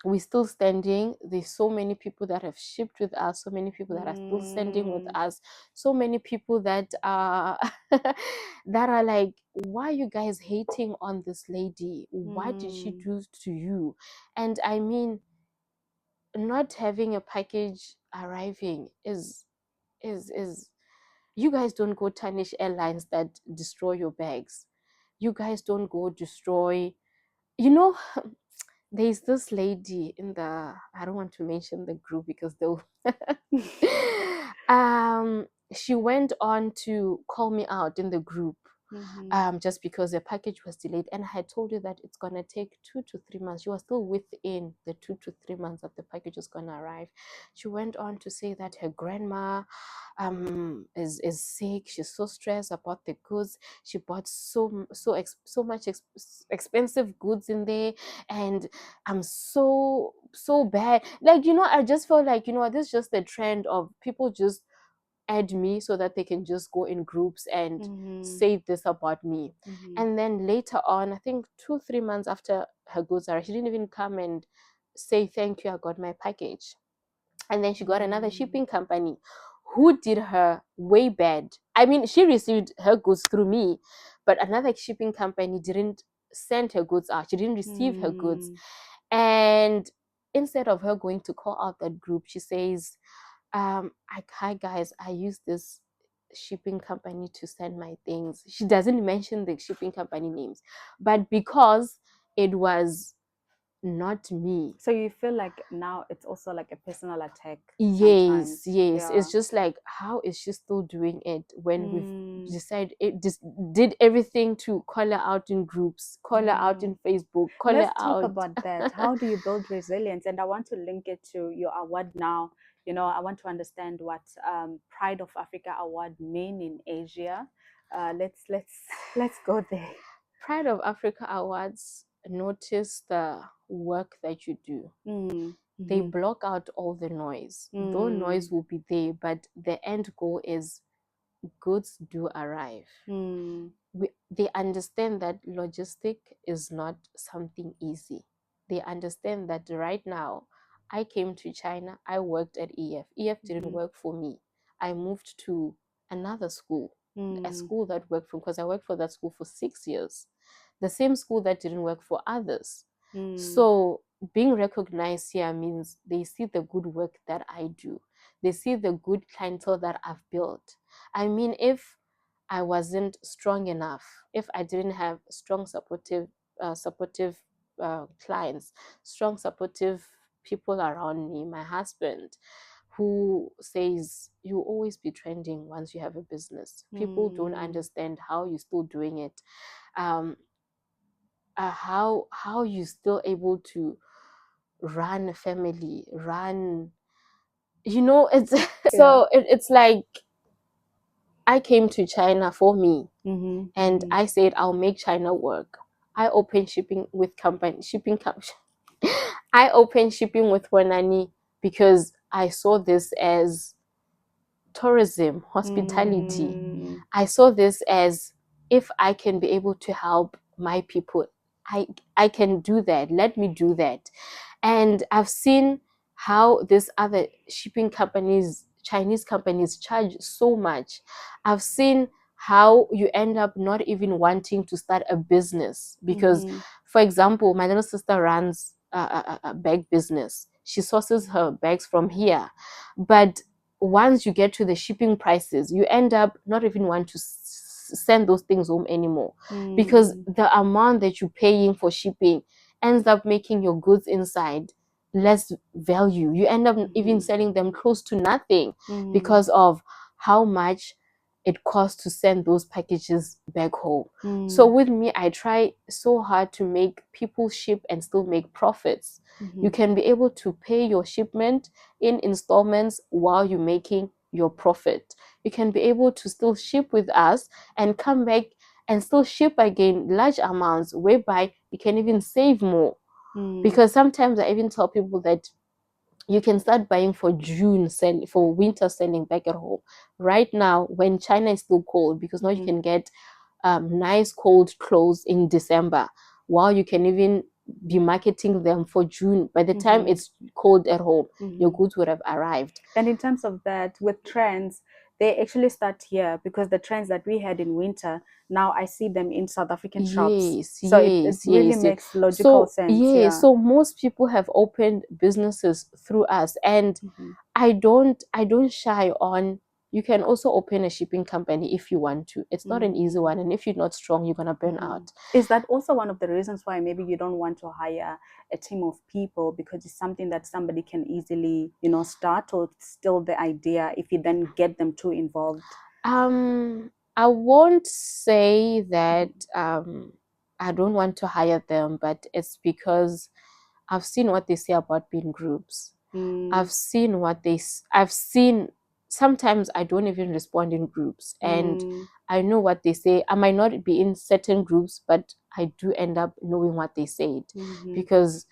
we're still standing. There's so many people that have shipped with us, so many people that are still standing with us, so many people that are that are like, why are you guys hating on this lady? What did she do to you? And I mean, not having a package arriving is you guys don't go tarnish airlines that destroy your bags. You guys don't go destroy, you know. There's this lady in the, I don't want to mention the group because they'll she went on to call me out in the group, just because the package was delayed, and I had told her that it's gonna take 2 to 3 months. She was still within the 2 to 3 months that the package was gonna arrive. She went on to say that her grandma is sick. She's so stressed about the goods. She bought so much expensive goods in there, and I'm so bad. Like, you know, I just felt like, you know, this is just the trend of people just add me so that they can just go in groups and say this about me. And then later on, I think 2-3 months after her goods arrived, she didn't even come and say thank you, I got my package. And then she got another shipping company who did her way bad. I mean, she received her goods through me, but another shipping company didn't send her goods out. She didn't receive her goods. And instead of her going to call out that group, she says, hi guys, I use this shipping company to send my things. She doesn't mention the shipping company names, but because it was not me. So you feel like now it's also like a personal attack? Yes, Yeah. it's just like, how is she still doing it when we've decided did everything to call her out in groups, call her out in Facebook, call Let's her talk out. about that. How do you build resilience? And I want to link it to your award now. You know, I want to understand what Pride of Africa Award mean in Asia. Let's go there. Pride of Africa Awards notice the work that you do. They block out all the noise. Though noise will be there, but the end goal is goods do arrive. They understand that logistic is not something easy. They understand that right now, I came to China, I worked at EF. EF didn't work for me. I moved to another school, a school that worked for, because I worked for that school for 6 years. The same school that didn't work for others. So being recognized here means they see the good work that I do. They see the good clientele that I've built. I mean, if I wasn't strong enough, if I didn't have strong supportive clients, strong supportive people around me, my husband, who says you'll always be trending once you have a business. People don't understand how you're still doing it. How you still able to run a family, run, you know, it's so it's like I came to China for me, and I said I'll make China work. I opened shipping with I opened shipping with Vonani because I saw this as tourism, hospitality. I saw this as, if I can be able to help my people, I can do that. Let me do that. And I've seen how these other shipping companies, Chinese companies, charge so much. I've seen how you end up not even wanting to start a business because, for example, my little sister runs a bag business. She sources her bags from here, but once you get to the shipping prices, you end up not even want to send those things home anymore, because the amount that you're paying for shipping ends up making your goods inside less value. You end up even selling them close to nothing because of how much it costs to send those packages back home. So with me, I try so hard to make people ship and still make profits. You can be able to pay your shipment in installments while you're making your profit. You can be able to still ship with us and come back and still ship again large amounts, whereby you can even save more. Because sometimes I even tell people that you can start buying for for winter selling back at home right now when China is still cold, because now you can get nice cold clothes in December, while you can even be marketing them for June. By the time it's cold at home, your goods would have arrived. And in terms of that, with trends, they actually start here, because the trends that we had in winter, now I see them in South African shops. So it really makes logical sense. So most people have opened businesses through us, and I don't shy on. You can also open a shipping company if you want to. It's not an easy one, and if you're not strong, you're gonna burn out. Is that also one of the reasons why maybe you don't want to hire a team of people, because it's something that somebody can easily, start, or still the idea if you then get them too involved? I won't say that I don't want to hire them, but it's because I've seen what they say about being groups. I've seen sometimes I don't even respond in groups, and I know what they say. I might not be in certain groups, but I do end up knowing what they said, because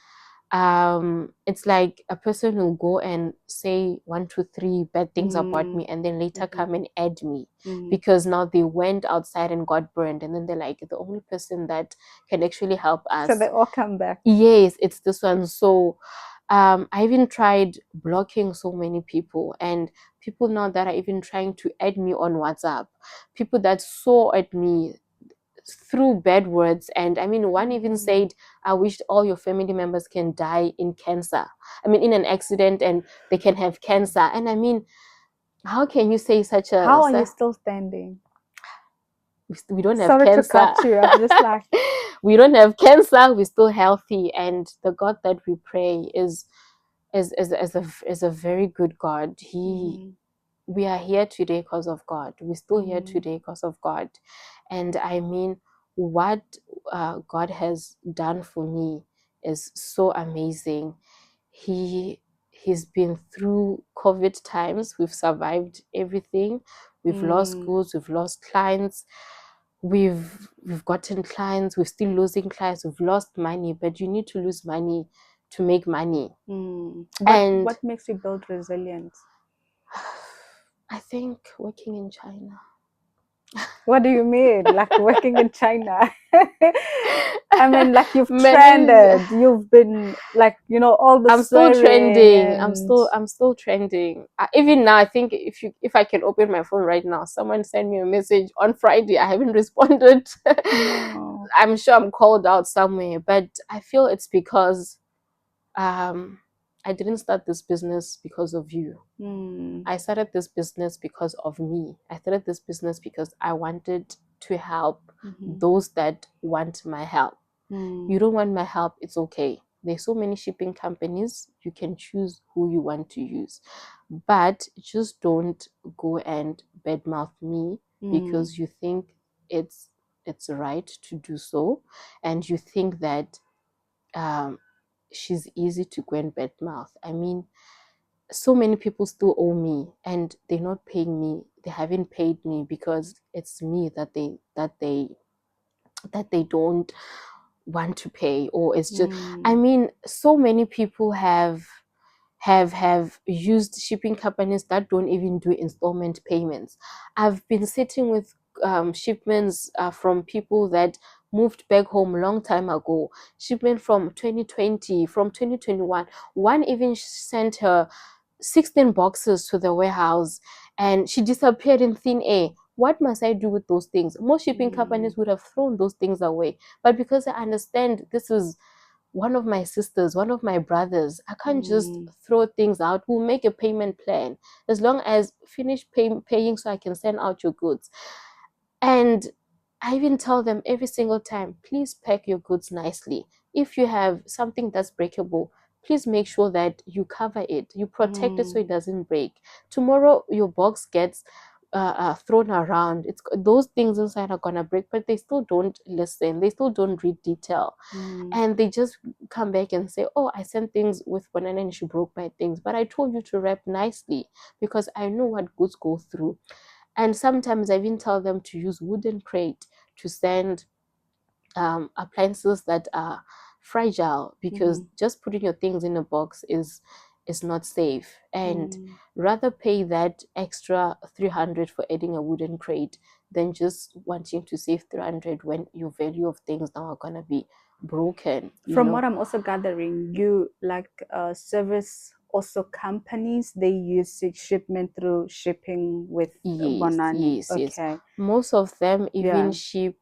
it's like a person will go and say 1, 2, 3 bad things about me, and then later come and add me, because now they went outside and got burned, and then they're like, the only person that can actually help us, so they all come back. Yes, it's this one. So I even tried blocking so many people, and people now that are even trying to add me on WhatsApp, people that saw at me through bad words. And I mean, one even said, I wish all your family members can die in cancer. I mean, in an accident, and they can have cancer. And I mean, how can you say such a... How are you still standing? We don't have Sorry cancer. to cut you. I'm just like... We don't have cancer. We're still healthy. And the God that we pray is a very good God. We are here today because of God. We're still here today because of God. And I mean, what God has done for me is so amazing. He's been through COVID times. We've survived everything. We've lost goods. We've lost clients. We've gotten clients. We're still losing clients. We've lost money. But you need to lose money to make money. And what makes you build resilience? I think working in China. What do you mean? Like working in China? I mean, like you've trended. You've been like, all the... I'm still trending. I'm still trending. Even now, I think if I can open my phone right now, someone sent me a message on Friday. I haven't responded. No. I'm sure I'm called out somewhere, but I feel it's because I didn't start this business because of you. I started this business because of me. I started this business because I wanted to help those that want my help. You don't want my help, it's okay. There's so many shipping companies. You can choose who you want to use. But just don't go and badmouth me because you think it's right to do so. And you think that she's easy to go and badmouth. I mean, so many people still owe me, and they're not paying me. They haven't paid me because it's me that they don't want to pay, or it's just... I mean, so many people have used shipping companies that don't even do installment payments. I've been sitting with shipments from people that moved back home a long time ago, shipment from 2020, from 2021. One even sent her 16 boxes to the warehouse, and she disappeared in thin air. What must I do with those things? Most shipping companies would have thrown those things away, but because I understand this is one of my sisters, one of my brothers, I can't just throw things out. We'll make a payment plan as long as finish paying so I can send out your goods. And I even tell them every single time, please pack your goods nicely. If you have something that's breakable, please make sure that you cover it, you protect it so it doesn't break. Tomorrow your box gets thrown around. Those things inside are gonna break, but they still don't listen. They still don't read detail, and they just come back and say, "Oh, I sent things with Vonani and she broke my things, but I told you to wrap nicely because I know what goods go through." And sometimes I even tell them to use wooden crate to send appliances that are fragile, because just putting your things in a box is not safe, and rather pay that extra 300 for adding a wooden crate than just wanting to save 300 when your value of things now are gonna be broken. From what I'm also gathering, you like service also companies, they use shipment through shipping with Vonani. Yes. Okay. Most of them even Yeah. ship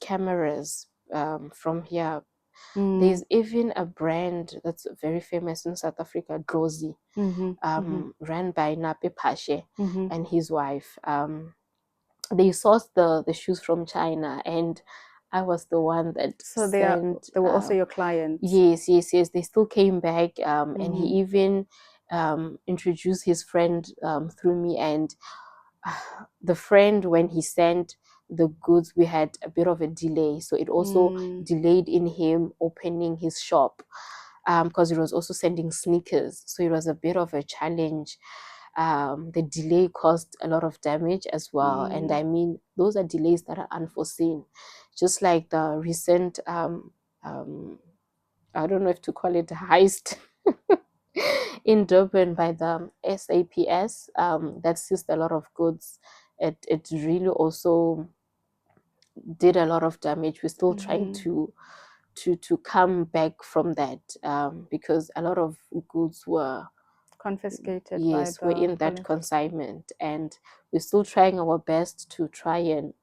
cameras from here. Mm. There's even a brand that's very famous in South Africa, Drozi, ran by Nape Pashe and his wife. They sourced the shoes from China, and I was the one that So sent. they were also your clients. Yes. They still came back, and he even introduced his friend through me. And the friend, when he sent the goods, we had a bit of a delay, so it also delayed in him opening his shop, because it was also sending sneakers, so it was a bit of a challenge. The delay caused a lot of damage as well, and I mean, those are delays that are unforeseen, just like the recent I don't know if to call it heist in Durban by the SAPS, that seized a lot of goods. It really also did a lot of damage. We're still trying to come back from that, because a lot of goods were confiscated. Yes, by we're the in that police. consignment, and we're still trying our best to try and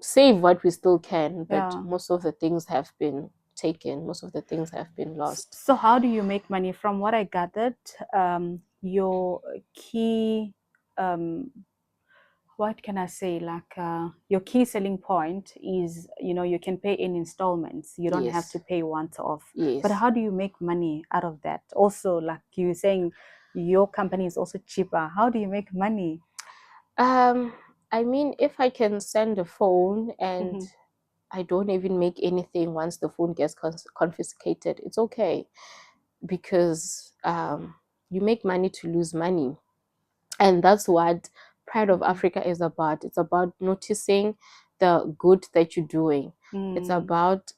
save what we still can, but Yeah. most of the things have been taken, most of the things have been lost. So how do you make money? From what I gathered, your key what can I say? Like your key selling point is, you can pay in installments. You don't have Yes. to pay once off. Yes. But how do you make money out of that? Also, like you saying, your company is also cheaper. How do you make money? I mean, if I can send a phone and I don't even make anything once the phone gets confiscated, it's okay, because you make money to lose money. And that's what Pride of Africa is about. It's about noticing the good that you're doing. It's about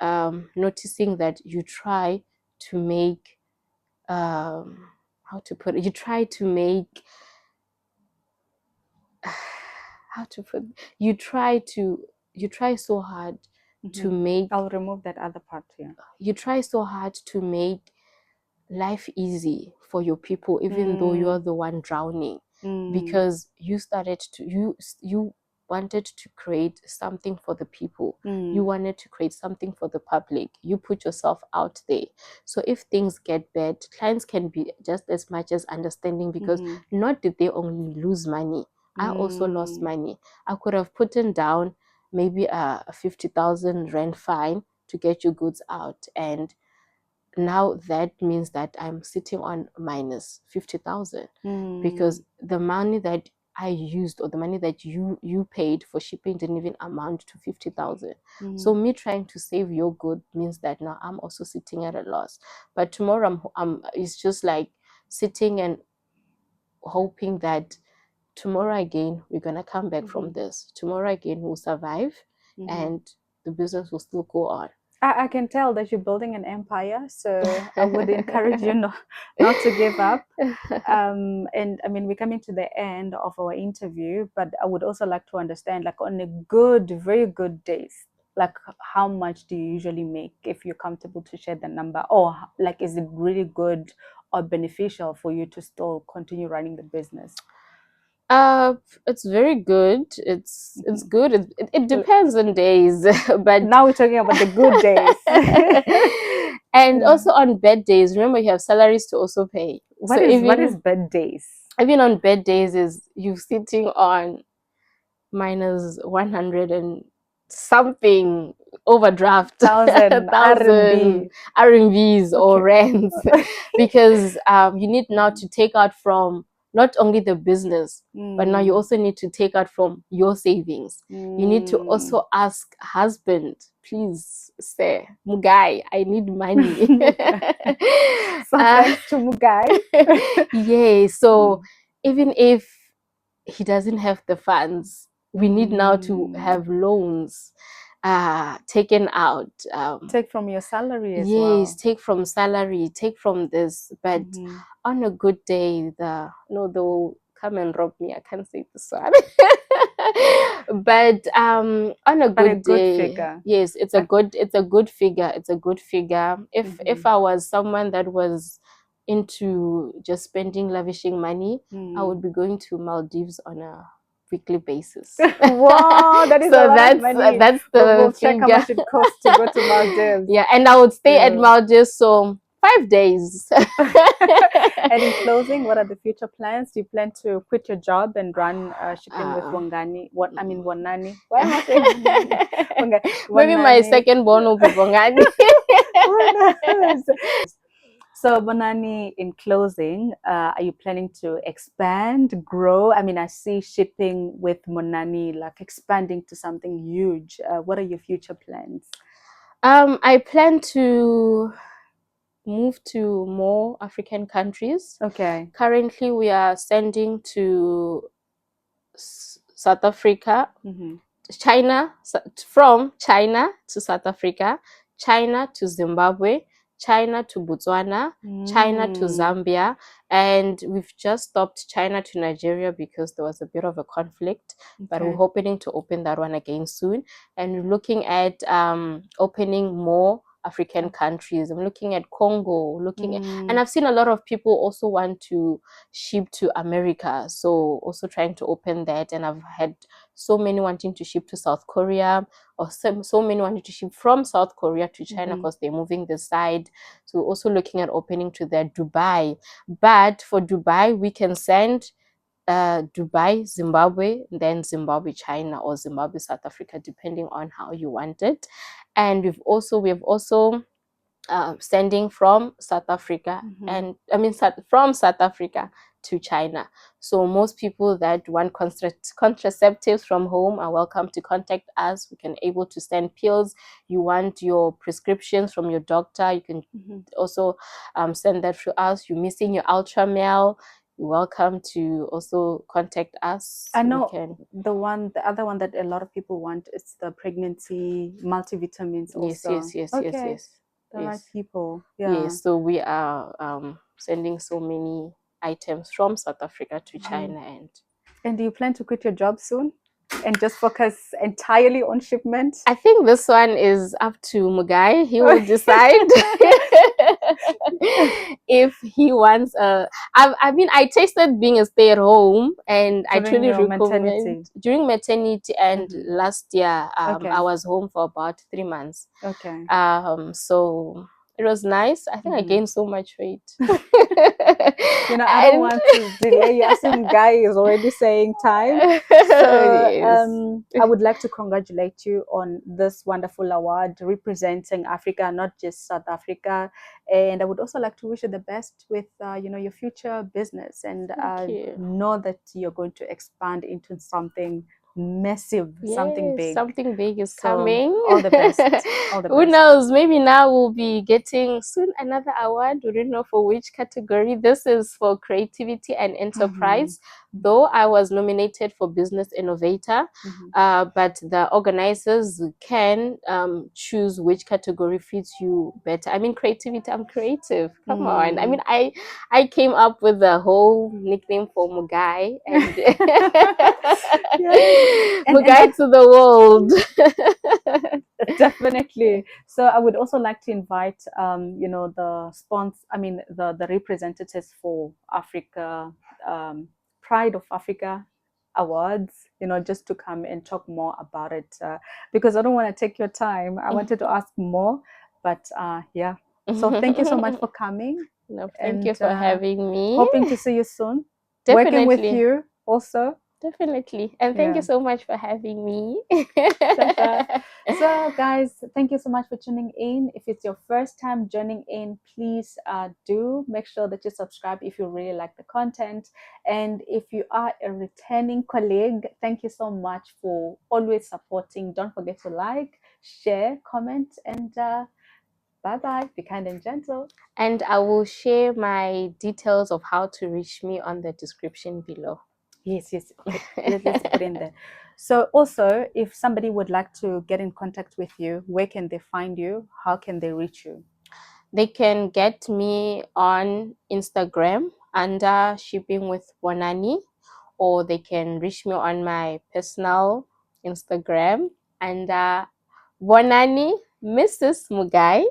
noticing that you try to make, how to put it, you try to make, how to put, you try so hard to make, I'll remove that other part here. you try so hard to make life easy for your people, even though you're the one drowning, because you started to you wanted to create something for the people. You wanted to create something for the public. You put yourself out there. So if things get bad, clients can be just as much as understanding, because not did they only lose money, I also lost money. I could have put down maybe a 50,000 rand fine to get your goods out, and now that means that I'm sitting on minus 50,000, because the money that I used, or the money that you paid for shipping, didn't even amount to 50,000. So me trying to save your good means that now I'm also sitting at a loss. But tomorrow it's just like sitting and hoping that tomorrow again we're gonna come back from this. Tomorrow again we'll survive, and the business will still go on. I can tell that you're building an empire, so I would encourage you not to give up. And I mean, we're coming to the end of our interview, but I would also like to understand, like on a very good days, like how much do you usually make, if you're comfortable to share the number, or like is it really good or beneficial for you to still continue running the business? It's very good. It's good. It depends on days, but now we're talking about the good days. And also on bad days, remember you have salaries to also pay. What is bad days? Even on bad days is you sitting on minus 100 and something overdraft, 1,000 RMBs or rands, because you need now to take out from not only the business, but now you also need to take out from your savings. You need to also ask husband, please, sir, Mugai, I need money. So thanks to Mugai. Yeah, so even if he doesn't have the funds, we need now to have loans taken out. Take from your salary as well. Yes, take from salary, take from this. But on a good day, they'll come and rob me. I can't say this one. But on a good day, figure. yes, it's a good figure. It's a good figure. If I was someone that was into just spending, lavishing money, I would be going to Maldives on a weekly basis. Wow, that is So a lot of money. that's We'll the check how figure. much it costs to go to Maldives. Yeah, and I would stay at Maldives, so 5 days. And in closing, what are the future plans? Do you plan to quit your job and run shipping with Vonani? Vonani. Why am I saying Vonani? Maybe my second born will be Vonani. So, Vonani, in closing, are you planning to expand, grow? I mean, I see shipping with Vonani like expanding to something huge. What are your future plans? I plan to move to more African countries. Okay. Currently, we are sending to South Africa, China, from China to South Africa, China to Zimbabwe, China to Botswana, China to Zambia, and we've just stopped China to Nigeria because there was a bit of a conflict, but we're hoping to open that one again soon. And we're looking at opening more African countries. I'm looking at Congo, and I've seen a lot of people also want to ship to America, so also trying to open that. And I've had so many wanting to ship to South Korea, or so many wanting to ship from South Korea to China because they're moving this side. So we're also looking at opening to that Dubai. But for Dubai, we can send Dubai, Zimbabwe, then Zimbabwe, China, or Zimbabwe, South Africa, depending on how you want it. And we have also sending from South Africa, and from South Africa to China. So most people that want contraceptives from home are welcome to contact us. We can able to send pills. You want your prescriptions from your doctor, you can also send that through us. You're missing your ultra male, you're welcome to also contact us. I know the other one that a lot of people want is the pregnancy multivitamins also. Yes. The right people. Yes, so we are sending so many items from South Africa to China. And do you plan to quit your job soon and just focus entirely on shipment? I think this one is up to Mugai. He will decide if he wants I tasted being a stay-at-home, and I truly recommend during maternity and last year I was home for about 3 months. So it was nice. I think I gained so much weight. I don't want to delay you. I assume Guy is already saying time. So I would like to congratulate you on this wonderful award representing Africa, not just South Africa. And I would also like to wish you the best with your future business, and know that you're going to expand into something massive, something big is coming. All the best. All the best. Who knows, maybe now we'll be getting soon another award. We don't know for which category. This is for creativity and enterprise, though I was nominated for business innovator, but the organizers can choose which category fits you better. I mean, creativity, I'm creative, come on. I mean, I came up with the whole nickname for Mugai, and Mugai to the world. Definitely. So I would also like to invite the representatives for Africa, Pride of Africa Awards, just to come and talk more about it, because I don't want to take your time. I wanted to ask more, but so thank you so much for coming. No, thank you for having me. Hoping to see you soon. Definitely. Working with you also. Definitely. And thank you so much for having me. So guys, thank you so much for tuning in. If it's your first time joining in, please do make sure that you subscribe if you really like the content. And if you are a returning colleague, thank you so much for always supporting. Don't forget to like, share, comment, and bye-bye. Be kind and gentle. And I will share my details of how to reach me on the description below. Yes. Okay. Let's put in there. So also, if somebody would like to get in contact with you, where can they find you? How can they reach you? They can get me on Instagram under Shipping with Vonani, or they can reach me on my personal Instagram and Vonani Mrs. Mugai.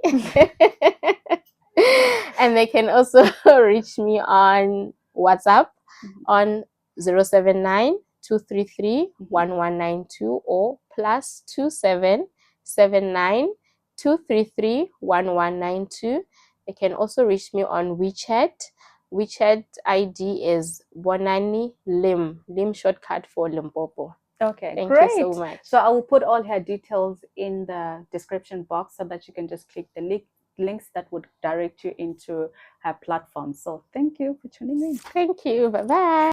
And they can also reach me on WhatsApp on 079-233-1192 or +2779-233-1192. They can also reach me on WeChat. WeChat ID is Vonani Lim shortcut for Limpopo. Okay, Thank great. you so much. So I will put all her details in the description box so that you can just click the links that would direct you into her platform. So thank you for tuning in. Thank you. Bye-bye.